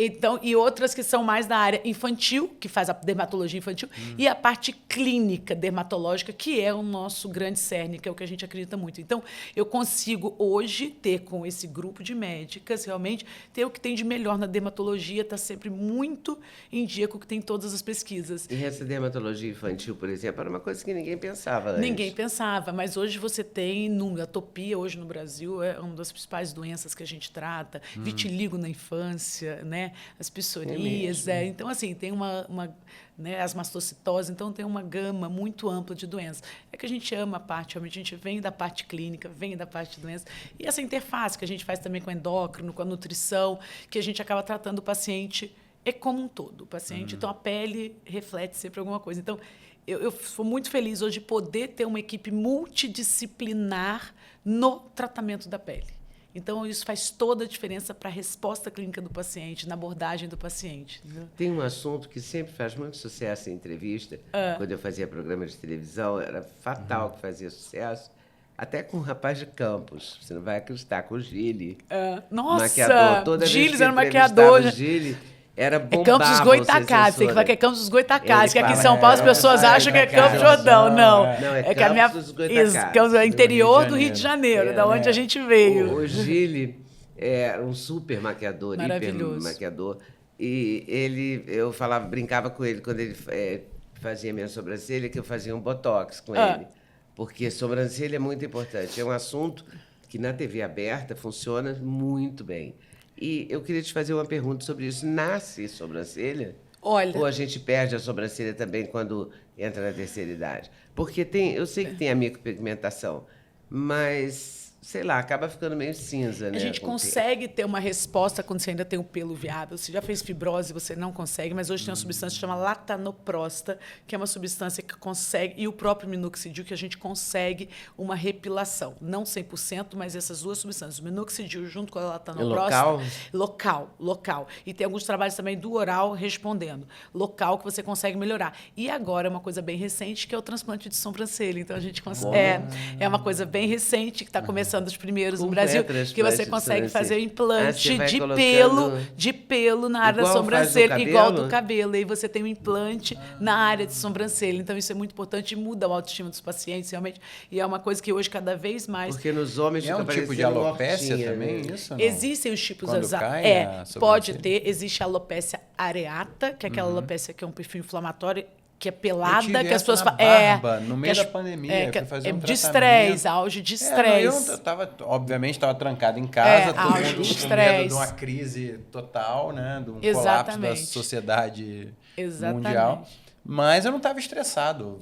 Então, e outras que são mais da área infantil, que faz a dermatologia infantil, e a parte clínica dermatológica, que é o nosso grande cerne, que é o que a gente acredita muito. Então, eu consigo hoje ter com esse grupo de médicas, realmente, ter o que tem de melhor na dermatologia, está sempre muito em dia com o que tem em todas as pesquisas. E essa dermatologia infantil, por exemplo, era uma coisa que ninguém pensava antes. Ninguém pensava, mas hoje você tem atopia hoje no Brasil é uma das principais doenças que a gente trata, vitiligo na infância, né? As psoríases, então assim, tem né, as mastocitoses, então tem uma gama muito ampla de doenças. É que a gente ama a parte, realmente a gente vem da parte clínica, vem da parte de doenças, e essa interface que a gente faz também com o endócrino, com a nutrição, que a gente acaba tratando o paciente como um todo. O paciente, então a pele reflete sempre alguma coisa. Então, eu sou muito feliz hoje de poder ter uma equipe multidisciplinar no tratamento da pele. Então, isso faz toda a diferença para a resposta clínica do paciente, na abordagem do paciente. Entendeu? Tem um assunto que sempre faz muito sucesso em entrevista. Quando eu fazia programa de televisão, era fatal que fazia sucesso. Até com um rapaz de Campos. Você não vai acreditar, com o Gili. Nossa! Maquiador. Toda Giles vez que era maquiador. O Gili, era bombava. É Campos dos Goitacazes, tem que falar que é Campos dos Goitacazes, que aqui em São Paulo as pessoas acham que é Campos Jordão. Não, é que a minha Campos dos Goitacazes. Campos é interior do Rio de Janeiro, da onde a gente veio. O Gili era um super maquiador, hiper maquiador. E eu brincava com ele quando ele fazia minha sobrancelha, que eu fazia um botox com ele. Porque sobrancelha é muito importante. É um assunto que na TV aberta funciona muito bem. E eu queria te fazer uma pergunta sobre isso. Nasce sobrancelha? Olha... Ou a gente perde a sobrancelha também quando entra na terceira idade? Porque eu sei que tem a micropigmentação, mas... sei lá, acaba ficando meio cinza, né? A gente consegue ter uma resposta quando você ainda tem o pelo viável. Você já fez fibrose, você não consegue, mas hoje tem uma substância que chama latanoprosta, que é uma substância que consegue, e o próprio minoxidil, que a gente consegue uma repilação. Não 100%, mas essas duas substâncias. O minoxidil junto com a latanoprosta. Local. E tem alguns trabalhos também do oral respondendo. Local que você consegue melhorar. E agora, uma coisa bem recente, que é o transplante de sobrancelha. Então, a gente consegue... É uma coisa bem recente, que está começando começando os primeiros no Como Brasil, é que você transplante consegue de fazer o implante você vai de pelo na área da Igual faz no sobrancelha, igual cabelo? do cabelo. E aí você tem um implante na área de sobrancelha. Então, isso é muito importante e muda a autoestima dos pacientes, realmente. E é uma coisa que hoje, cada vez mais... Porque nos homens E é fica um tipo de parecendo alopécia hortinha, também, né? isso? Não? Existem os tipos Quando cai a pode sobrancelha? ter. Existe a alopecia areata, que é aquela alopecia que é um perfil inflamatório, que é Eu pelada, tive que as pessoas essa na barba, no meio que da pandemia, eu fui fazer um de tratamento. estresse, auge de estresse. Eu tava, obviamente, estava trancado em casa, todo auge mundo de com medo estresse. de uma crise total, né? De um colapso da Exatamente. sociedade Exatamente. mundial. Mas eu não estava estressado.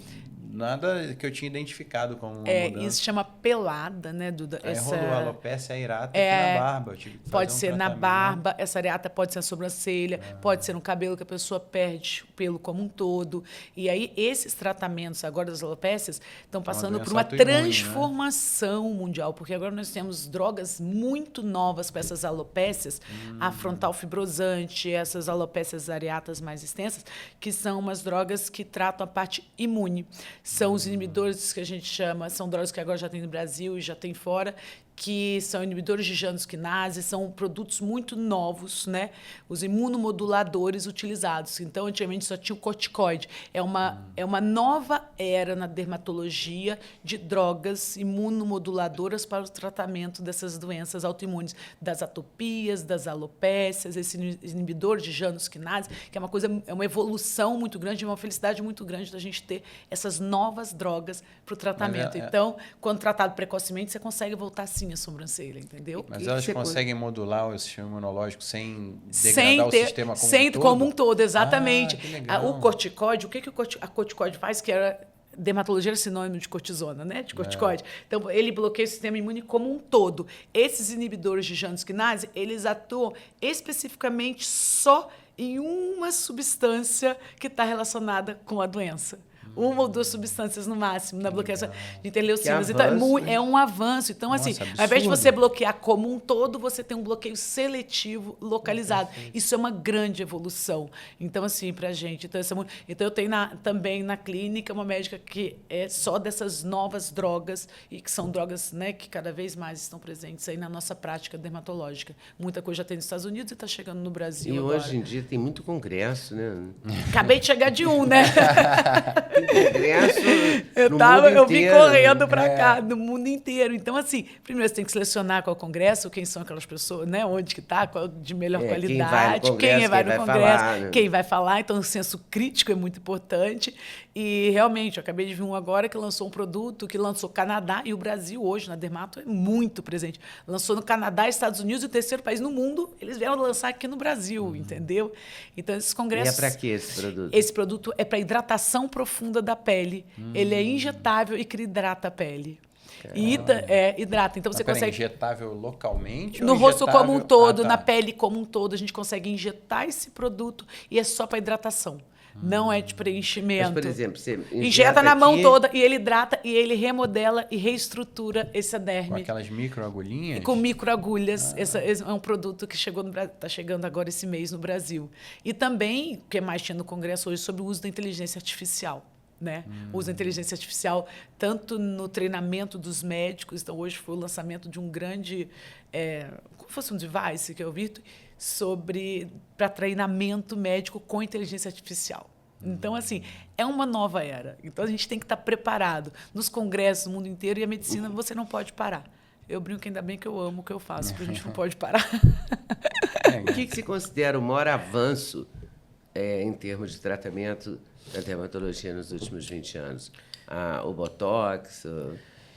Nada que eu tinha identificado como uma mudança. Isso chama pelada, né, Duda? Aí rolou a alopecia areata aqui na barba. Eu tive que Pode fazer ser na tratamento. barba, essa areata pode ser na sobrancelha, pode ser no cabelo, que a pessoa perde o pelo como um todo. E aí, esses tratamentos agora das alopécias estão passando por uma doença autoimune, né? transformação mundial, porque agora nós temos drogas muito novas para essas alopécias, a frontal fibrosante, essas alopécias areatas mais extensas, que são umas drogas que tratam a parte imune. São os inibidores que a gente chama, são drogas que agora já tem no Brasil e já tem fora, que são inibidores de Janus-quinase, são produtos muito novos, né? Os imunomoduladores utilizados. Então, antigamente só tinha o corticoide. É uma nova era na dermatologia de drogas imunomoduladoras para o tratamento dessas doenças autoimunes, das atopias, das alopécias, esse inibidor de Janus-quinase, que é uma coisa, é uma evolução muito grande, uma felicidade muito grande da gente ter essas novas drogas para o tratamento. Então, quando tratado precocemente, você consegue voltar sim a sobrancelha, entendeu? Mas E elas você conseguem modular o sistema imunológico sem degradar o sistema como um todo? Como um todo, exatamente. Que legal. O corticóide, o que a corticóide faz, que era... Dermatologia era sinônimo de cortisona, né? De corticoide. Então, ele bloqueia o sistema imune como um todo. Esses inibidores de Janus-quinase, eles atuam especificamente só em uma substância que está relacionada com a doença. Uma ou duas substâncias no máximo na bloqueação de interleucinas. Então, é um avanço. Então, Nossa, assim, absurdo. ao invés de você bloquear como um todo, você tem um bloqueio seletivo localizado. Isso é uma grande evolução. Então, assim, pra gente. Então, eu tenho também na clínica uma médica que é só dessas novas drogas, e que são drogas, né, que cada vez mais estão presentes aí na nossa prática dermatológica. Muita coisa já tem nos Estados Unidos e está chegando no Brasil E agora. hoje em dia tem muito congresso, né? Acabei de chegar de um, né? Congresso Eu vim correndo para cá, no mundo inteiro. Então, assim, primeiro você tem que selecionar qual é o congresso, quem são aquelas pessoas, né? Onde que está, qual de melhor qualidade, quem vai no congresso, falar, né? quem vai falar. Então, o senso crítico é muito importante. E, realmente, eu acabei de ver um agora que lançou um produto, que lançou Canadá e o Brasil hoje, na Dermato, é muito presente. Lançou no Canadá, Estados Unidos, e o terceiro país no mundo, eles vieram lançar aqui no Brasil, entendeu? Então, esses congressos... E é para que esse produto? Esse produto é para hidratação profunda da pele. Ele é injetável e que hidrata a pele. Hidrata. Então, você consegue... injetável localmente? No ou rosto injetável... como um todo, tá. na pele como um todo, a gente consegue injetar esse produto e é só para hidratação. Não é de preenchimento. Mas, por exemplo, você injeta na mão aqui, toda e ele hidrata e ele remodela e reestrutura essa derme. Com aquelas microagulhinhas? Com microagulhas. Esse é um produto que chegou no Brasil, está chegando agora esse mês no Brasil. E também, o que mais tinha no Congresso hoje, sobre o uso da inteligência artificial. Né? O uso da inteligência artificial, tanto no treinamento dos médicos. Então, hoje foi o lançamento de um grande... como fosse um device que eu vi, para treinamento médico com inteligência artificial. Então, assim, é uma nova era. Então, a gente tem que estar preparado. Nos congressos, no mundo inteiro, e a medicina, você não pode parar. Eu brinco, ainda bem que eu amo o que eu faço, porque a gente não pode parar. O que se considera o maior avanço em termos de tratamento da dermatologia nos últimos 20 anos? O Botox,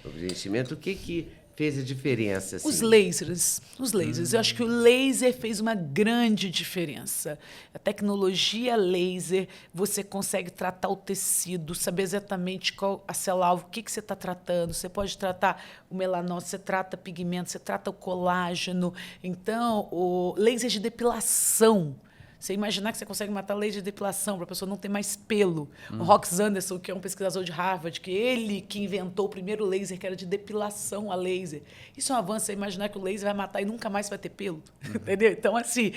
o preenchimento, o que fez a diferença? Assim? Os lasers. Eu acho que o laser fez uma grande diferença. A tecnologia laser, você consegue tratar o tecido, saber exatamente qual a célula-alvo, o que você está tratando. Você pode tratar o melanoma, você trata pigmento, você trata o colágeno. Então, o laser de depilação. Você imaginar que você consegue matar laser de depilação para a pessoa não ter mais pelo. O Rox Anderson, que é um pesquisador de Harvard, que ele que inventou o primeiro laser, que era de depilação a laser. Isso é um avanço, você imaginar que o laser vai matar e nunca mais vai ter pelo. Entendeu? Então, assim,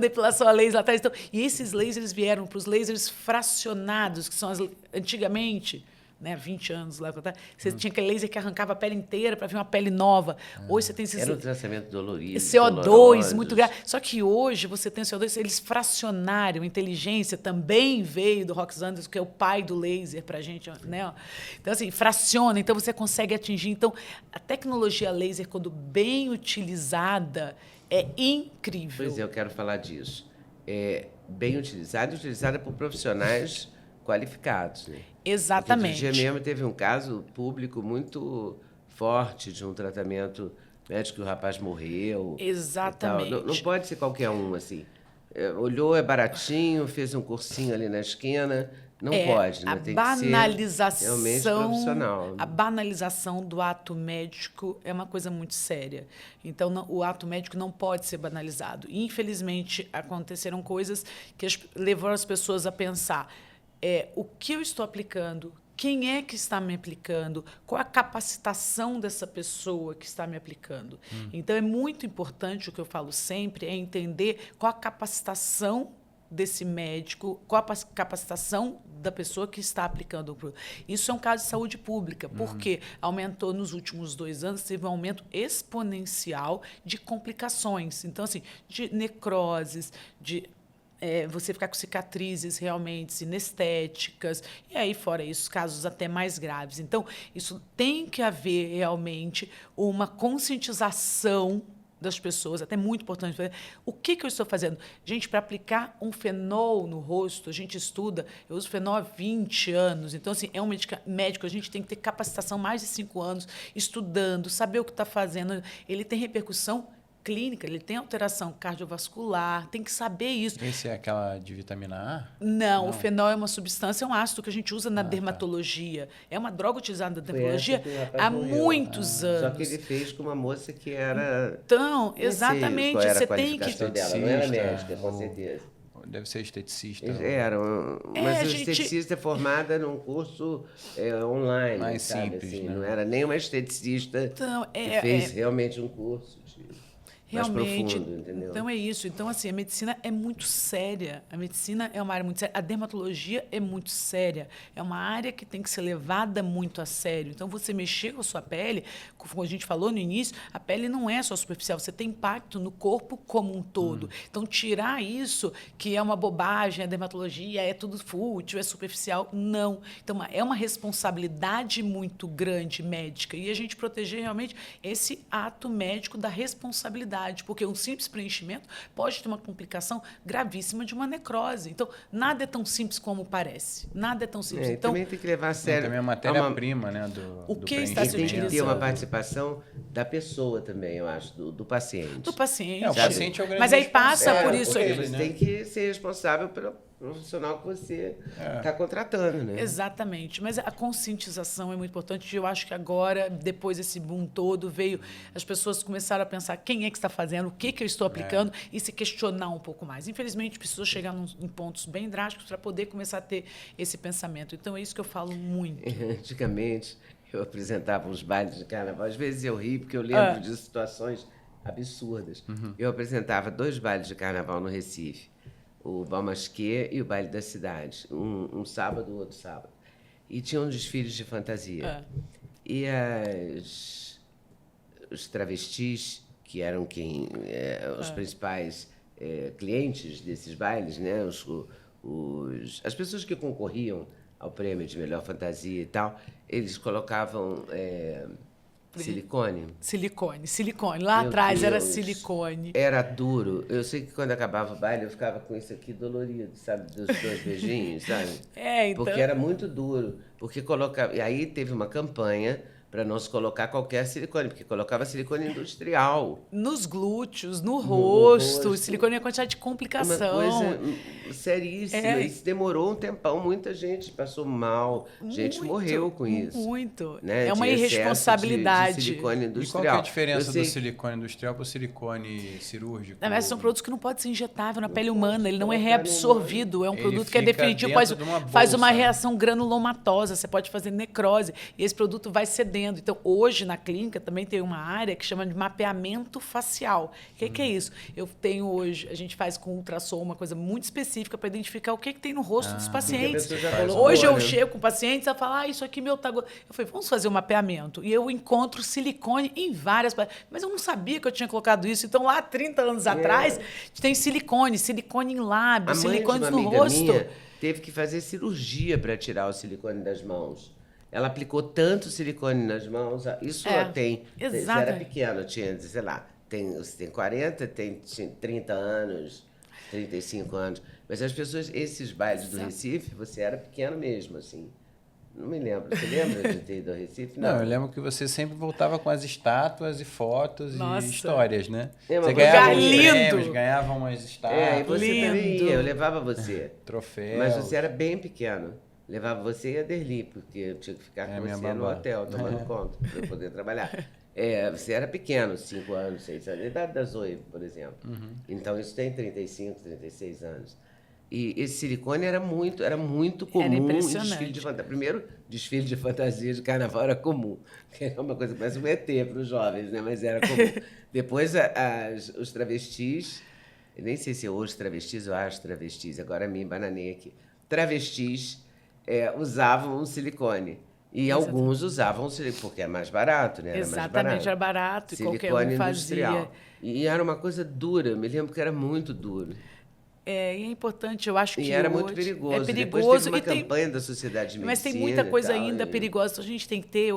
depilação a laser lá atrás. E esses lasers vieram para os lasers fracionados, que são antigamente... né, 20 anos lá, você tinha aquele laser que arrancava a pele inteira para ver uma pele nova. Hoje você tem esses... Era um tratamento dolorido, CO2, muito grave. Só que hoje você tem o CO2, eles fracionaram, a inteligência também veio do Rox Anderson, que é o pai do laser para a gente, né? Então, assim, fraciona, então você consegue atingir. Então, a tecnologia laser, quando bem utilizada, é incrível. Pois é, eu quero falar disso. É bem utilizada e utilizada por profissionais qualificados. Né? Exatamente. Porque outro dia mesmo teve um caso público muito forte de um tratamento médico que o rapaz morreu. Exatamente. Não pode ser qualquer um, assim. Olhou, é baratinho, fez um cursinho ali na esquina. Não pode, né? Tem que ser realmente profissional. A banalização do ato médico é uma coisa muito séria. Então, o ato médico não pode ser banalizado. E, infelizmente, aconteceram coisas que levaram as pessoas a pensar o que eu estou aplicando, quem é que está me aplicando, qual a capacitação dessa pessoa que está me aplicando. Então, é muito importante, o que eu falo sempre, é entender qual a capacitação desse médico, qual a capacitação da pessoa que está aplicando o produto. Isso é um caso de saúde pública, porque aumentou nos últimos 2 anos, teve um aumento exponencial de complicações. Então, assim, de necroses, de você ficar com cicatrizes realmente sinestéticas, e aí, fora isso, casos até mais graves. Então, isso tem que haver realmente uma conscientização das pessoas, até muito importante. O que eu estou fazendo? Gente, para aplicar um fenol no rosto, a gente estuda, eu uso fenol há 20 anos, então, assim, é um médico, a gente tem que ter capacitação mais de 5 anos, estudando, saber o que está fazendo. Ele tem repercussão clínica, ele tem alteração cardiovascular, tem que saber isso. Esse é aquela de vitamina A? Não, o fenol é uma substância, é um ácido que a gente usa na dermatologia. Tá. É uma droga utilizada na dermatologia há muitos anos. Só que ele fez com uma moça que era... Então, exatamente, qual era você a qualificação dela, não era médica, com certeza. Deve ser esteticista. Mas o esteticista é formada num curso online, mais sabe? simples, Assim, né? Não era nem uma esteticista que fez realmente um curso realmente, mais profundo, entendeu? Então é isso. Então, assim, a medicina é muito séria. A medicina é uma área muito séria. A dermatologia é muito séria. É uma área que tem que ser levada muito a sério. Então, você mexer com a sua pele, como a gente falou no início, a pele não é só superficial, você tem impacto no corpo como um todo. Então, tirar isso, que é uma bobagem, a dermatologia é tudo fútil, é superficial, não. Então, é uma responsabilidade muito grande médica. E a gente proteger realmente esse ato médico da responsabilidade. Porque um simples preenchimento pode ter uma complicação gravíssima de uma necrose. Então, nada é tão simples como parece. Nada é tão simples. Então, também tem que levar a sério. Também a matéria-prima, né? O que está se utilizando. Tem que ter uma participação da pessoa também, eu acho, do paciente. Do paciente. O paciente é o grande Mas aí passa por isso. Você tem que ser responsável pelo profissional que você está contratando, né? Exatamente. Mas a conscientização é muito importante. Eu acho que agora, depois desse boom todo, as pessoas começaram a pensar quem é que está fazendo, o que eu estou aplicando e se questionar um pouco mais. Infelizmente, precisou chegar em pontos bem drásticos para poder começar a ter esse pensamento. Então, é isso que eu falo muito. Antigamente, eu apresentava uns bailes de carnaval. Às vezes eu rio porque eu lembro de situações absurdas. Eu apresentava 2 bailes de carnaval no Recife. O Balmasquê e o Baile da Cidade. Um sábado, o outro sábado. E tinham desfiles de fantasia. E os travestis, que eram os principais clientes desses bailes, né? As pessoas que concorriam ao prêmio de melhor fantasia e tal, eles colocavam silicone. Silicone. Lá atrás era silicone. Era duro. Eu sei que quando acabava o baile, eu ficava com isso aqui dolorido, sabe? Dos 2 beijinhos, sabe? Então... Porque era muito duro. Porque colocava... E aí teve uma campanha para não se colocar qualquer silicone, porque colocava silicone industrial. Nos glúteos, no rosto. Silicone é uma quantidade de complicação. Uma coisa seríssima. Isso demorou um tempão. Muita gente passou mal. Gente morreu com isso. Muito. Né? É uma irresponsabilidade. De silicone industrial. E qual que é a diferença do silicone industrial para o silicone cirúrgico? Na verdade, são produtos que não podem ser injetáveis na pele humana. Ele não é reabsorvido. É um produto que é definitivo. Faz uma reação granulomatosa. Você pode fazer necrose. E esse produto vai sedento vendo. Então, hoje, na clínica, também tem uma área que chama de mapeamento facial. O que é isso? Eu tenho hoje, a gente faz com ultrassom uma coisa muito específica para identificar o que tem no rosto dos pacientes. Hoje eu chego com pacientes a falar, isso aqui meu tá... Eu falei, vamos fazer um mapeamento. E eu encontro silicone em várias... Mas eu não sabia que eu tinha colocado isso. Então, lá, 30 anos atrás, tem silicone em lábios, silicones no rosto. Minha teve que fazer cirurgia para tirar o silicone das mãos. Ela aplicou tanto silicone nas mãos. Isso ela tem. Você era pequena, tinha, sei lá, você tem 40, tinha 30 anos, 35 anos. Mas as pessoas, esses bailes do Recife, você era pequeno mesmo, assim. Não me lembro. Você lembra de ter ido ao Recife? Não, eu lembro que você sempre voltava com as estátuas e fotos e histórias, né? Você ganhava uns prêmios, ganhava umas estátuas. E você também ia, eu levava você. Troféu. Mas você era bem pequeno. Levava você e a Derli, porque eu tinha que ficar com você no hotel, tomando conta, para eu poder trabalhar. Você era pequeno, 5 anos, 6 anos. A idade da Zoe, por exemplo. Então, isso tem 35, 36 anos. E esse silicone era muito comum em desfile de fantasia. Primeiro, desfile de fantasia de carnaval era comum, que é uma coisa que parece um ET para os jovens, né? Mas era comum. Depois, os travestis, eu nem sei se é hoje travestis ou as travestis, agora me embananei aqui. Travestis usavam um silicone. E alguns usavam silicone, porque é mais barato, né? Exatamente, era barato e qualquer um fazia. E era uma coisa dura, eu me lembro que era muito duro. E é importante, eu acho que E era muito perigoso. É perigoso. Depois teve uma campanha da Sociedade de Medicina. Mas tem muita coisa ainda perigosa. Então, a gente tem que ter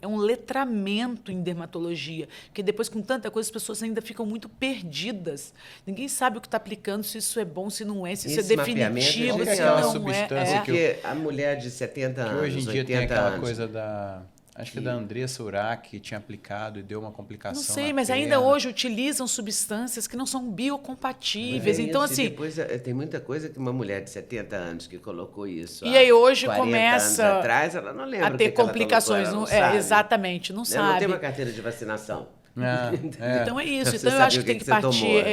um letramento em dermatologia. Porque depois, com tanta coisa, as pessoas ainda ficam muito perdidas. Ninguém sabe o que está aplicando, se isso é bom, se não é, se isso é definitivo, se não substância é. Porque a mulher de 70 anos, que hoje em dia tem aquela anos, coisa da... Acho que da Andressa Urach, que tinha aplicado e deu uma complicação. Não sei, mas ainda hoje utilizam substâncias que não são biocompatíveis. Então, assim. Depois, tem muita coisa que uma mulher de 70 anos que colocou isso. E aí hoje começa anos atrás, ela não lembra a ter complicações. Ela não sabe. Exatamente, não sabe. Não tem uma carteira de vacinação. Então é isso. Então eu acho que tem que partir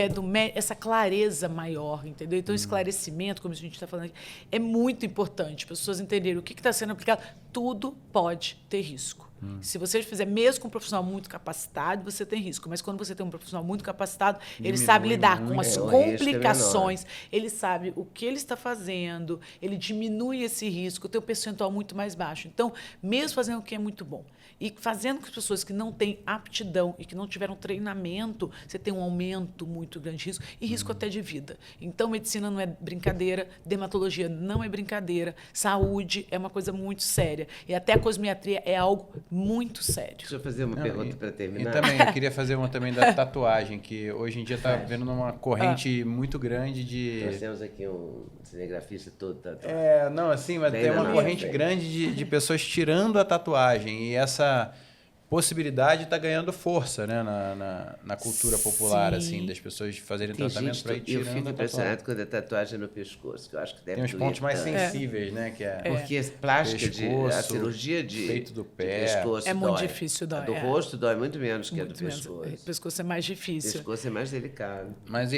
essa clareza maior, entendeu? Então, esclarecimento, como a gente está falando aqui, é muito importante. As pessoas entenderem o que está sendo aplicado. Tudo pode ter risco. Se você fizer mesmo com um profissional muito capacitado, você tem risco. Mas quando você tem um profissional muito capacitado, ele sabe lidar com as complicações, ele sabe o que ele está fazendo, ele diminui esse risco, tem um percentual muito mais baixo. Então, mesmo fazendo o que é muito bom e fazendo com as pessoas que não têm aptidão e que não tiveram treinamento, você tem um aumento muito grande de risco e risco até de vida. Então, medicina não é brincadeira, dermatologia não é brincadeira, saúde é uma coisa muito séria. E até a cosmiatria é algo muito sério. Deixa eu fazer uma pergunta para terminar. E também, eu queria fazer uma também da tatuagem, que hoje em dia está vendo uma corrente muito grande de... Nós temos aqui um cinegrafista todo tatuado. Não, assim, mas tem uma corrente grande de pessoas tirando a tatuagem. E essa possibilidade está ganhando força, né, na cultura popular, assim, das pessoas fazerem tratamento para ir tirando a tatuagem. Eu fico impressionado quando a tatuagem no pescoço, que eu acho que deve ter uns pontos mais sensíveis, né? Que porque a plástica, a cirurgia de peito do pé, pescoço é muito difícil, dói. A do rosto dói muito menos que a do pescoço. O pescoço é mais difícil. O pescoço é mais delicado. Mas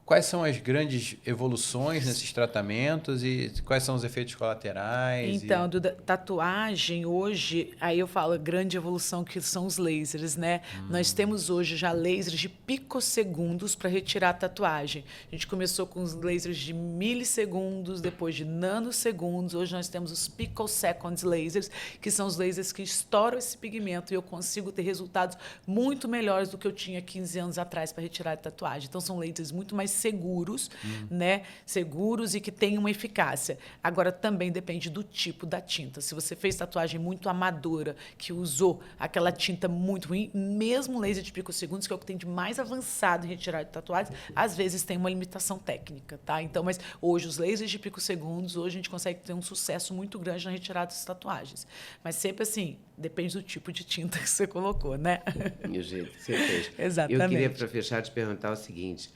quais são as grandes evoluções nesses tratamentos e quais são os efeitos colaterais? Então, tatuagem, hoje, aí eu falo, grande evolução que são os lasers, né? Nós temos hoje já lasers de picosegundos para retirar a tatuagem. A gente começou com os lasers de milissegundos, depois de nanosegundos. Hoje nós temos os picoseconds lasers, que são os lasers que estouram esse pigmento e eu consigo ter resultados muito melhores do que eu tinha 15 anos atrás para retirar a tatuagem. Então, são lasers muito mais seguros, né? Seguros e que têm uma eficácia. Agora, também depende do tipo da tinta. Se você fez tatuagem muito amadora, que usou aquela tinta muito ruim, mesmo laser de picosegundos, que é o que tem de mais avançado em retirar de tatuagens, às vezes tem uma limitação técnica, tá? Então, mas hoje, os lasers de picosegundos, hoje a gente consegue ter um sucesso muito grande na retirada das tatuagens. Mas sempre assim, depende do tipo de tinta que você colocou, né? E o jeito que você fez. Exatamente. Eu queria, para fechar, te perguntar o seguinte: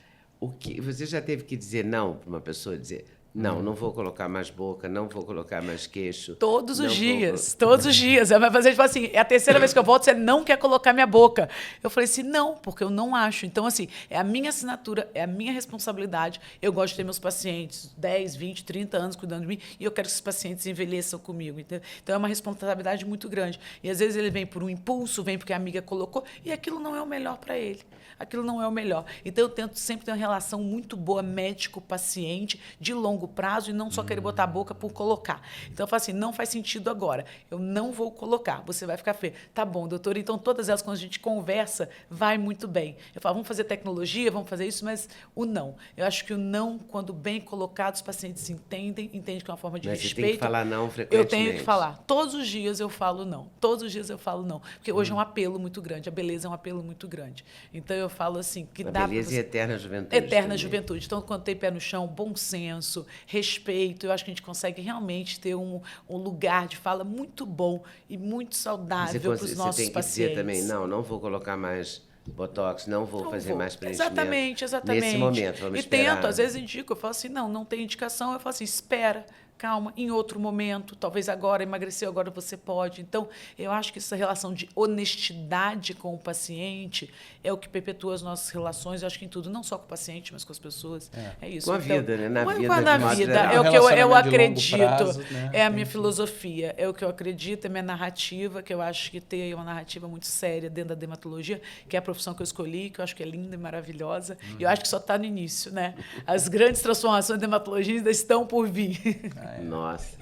você já teve que dizer não para uma pessoa, dizer Não vou colocar mais boca, não vou colocar mais queixo. Todos os dias. Ela vai fazer, tipo assim, é a terceira vez que eu volto, você não quer colocar minha boca. Eu falei assim, não, porque eu não acho. Então, assim, é a minha assinatura, é a minha responsabilidade. Eu gosto de ter meus pacientes 10, 20, 30 anos cuidando de mim e eu quero que os pacientes envelheçam comigo. Entendeu? Então, é uma responsabilidade muito grande. E, às vezes, ele vem por um impulso, vem porque a amiga colocou e aquilo não é o melhor para ele. Aquilo não é o melhor. Então, eu tento sempre ter uma relação muito boa médico-paciente, de longo prazo, e não só querer botar a boca por colocar. Então, eu falo assim, não faz sentido agora. Eu não vou colocar, você vai ficar feio. Tá bom, doutora. Então, todas elas, quando a gente conversa, vai muito bem. Eu falo, vamos fazer tecnologia, vamos fazer isso, mas o não. Eu acho que o não, quando bem colocado, os pacientes entendem que é uma forma de mas respeito. Você tem que falar não frequentemente. Eu tenho que falar. Todos os dias eu falo não. Todos os dias eu falo não. Porque hoje é um apelo muito grande. A beleza é um apelo muito grande. Então, eu falo assim, que dá beleza e eterna juventude. Eterna também. Juventude. Então, quando tem pé no chão, bom senso, respeito, eu acho que a gente consegue realmente ter um lugar de fala muito bom e muito saudável para os nossos Você tem que pacientes. dizer também, não vou colocar mais botox, não vou fazer mais preenchimento. Exatamente. Nesse momento, vamos esperar. Tento, às vezes indico, eu falo assim, não tem indicação, eu falo assim, espera, calma, em outro momento, talvez agora, emagreceu, agora você pode. Então, eu acho que essa relação de honestidade com o paciente é o que perpetua as nossas relações, eu acho que em tudo, não só com o paciente, mas com as pessoas. É isso. Com a vida, né? Na vida. É o que eu acredito, prazo, né? é a minha filosofia, é o que eu acredito, é a minha narrativa, que eu acho que tem uma narrativa muito séria dentro da dermatologia, que é a profissão que eu escolhi, que eu acho que é linda e maravilhosa, e eu acho que só está no início, né? As grandes transformações da dermatologia ainda estão por vir. Nossa,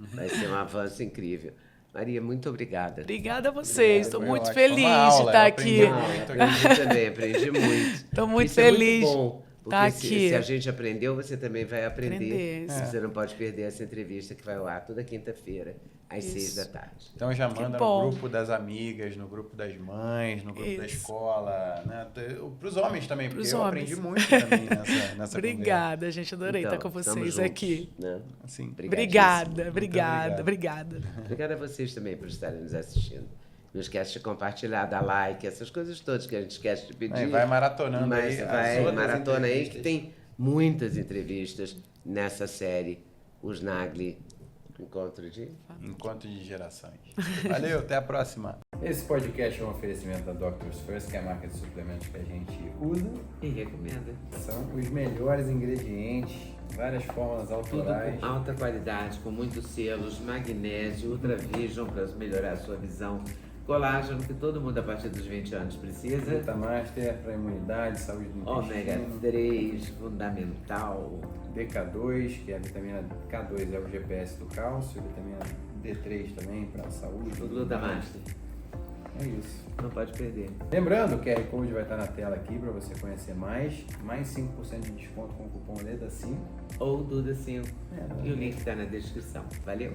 vai ser um avanço incrível. Maria, muito obrigada. Obrigada a vocês. Estou muito ótimo. feliz Uma aula, de estar eu aqui. Eu também aprendi muito. Estou muito Isso feliz. É muito bom, porque tá aqui. Se a gente aprendeu, você também vai aprender. Aprender. Você não pode perder essa entrevista que vai ao ar toda quinta-feira, às 6 da tarde. Então já manda no grupo das amigas, no grupo das mães, no grupo da escola, né? Para os homens também, porque eu aprendi muito também nessa Obrigada, conversa. gente. Adorei estar com vocês aqui. Né? Assim, obrigada. Obrigada a vocês também por estarem nos assistindo. Não esquece de compartilhar, dar like, essas coisas todas que a gente esquece de pedir. Vai maratonando mas aí. Vai maratona aí que tem muitas entrevistas nessa série. Os Nagli, Encontro de Gerações. Valeu, até a próxima. Esse podcast é um oferecimento da Doctors First, que é a marca de suplementos que a gente usa e recomenda. São os melhores ingredientes, várias fórmulas autorais. Tudo com alta qualidade, com muitos selos, magnésio, Ultra Vision para melhorar a sua visão, colágeno que todo mundo a partir dos 20 anos precisa. Glutamaster para imunidade, saúde do intestino. Ômega 3, fundamental. BK2, que é a vitamina K2, é o GPS do cálcio, vitamina D3 também para a saúde. O Glutamaster. É isso. Não pode perder. Lembrando, o QR Code vai estar na tela aqui para você conhecer mais 5% de desconto com o cupom LEDA5 ou DUDA5. E o link está na descrição. Valeu!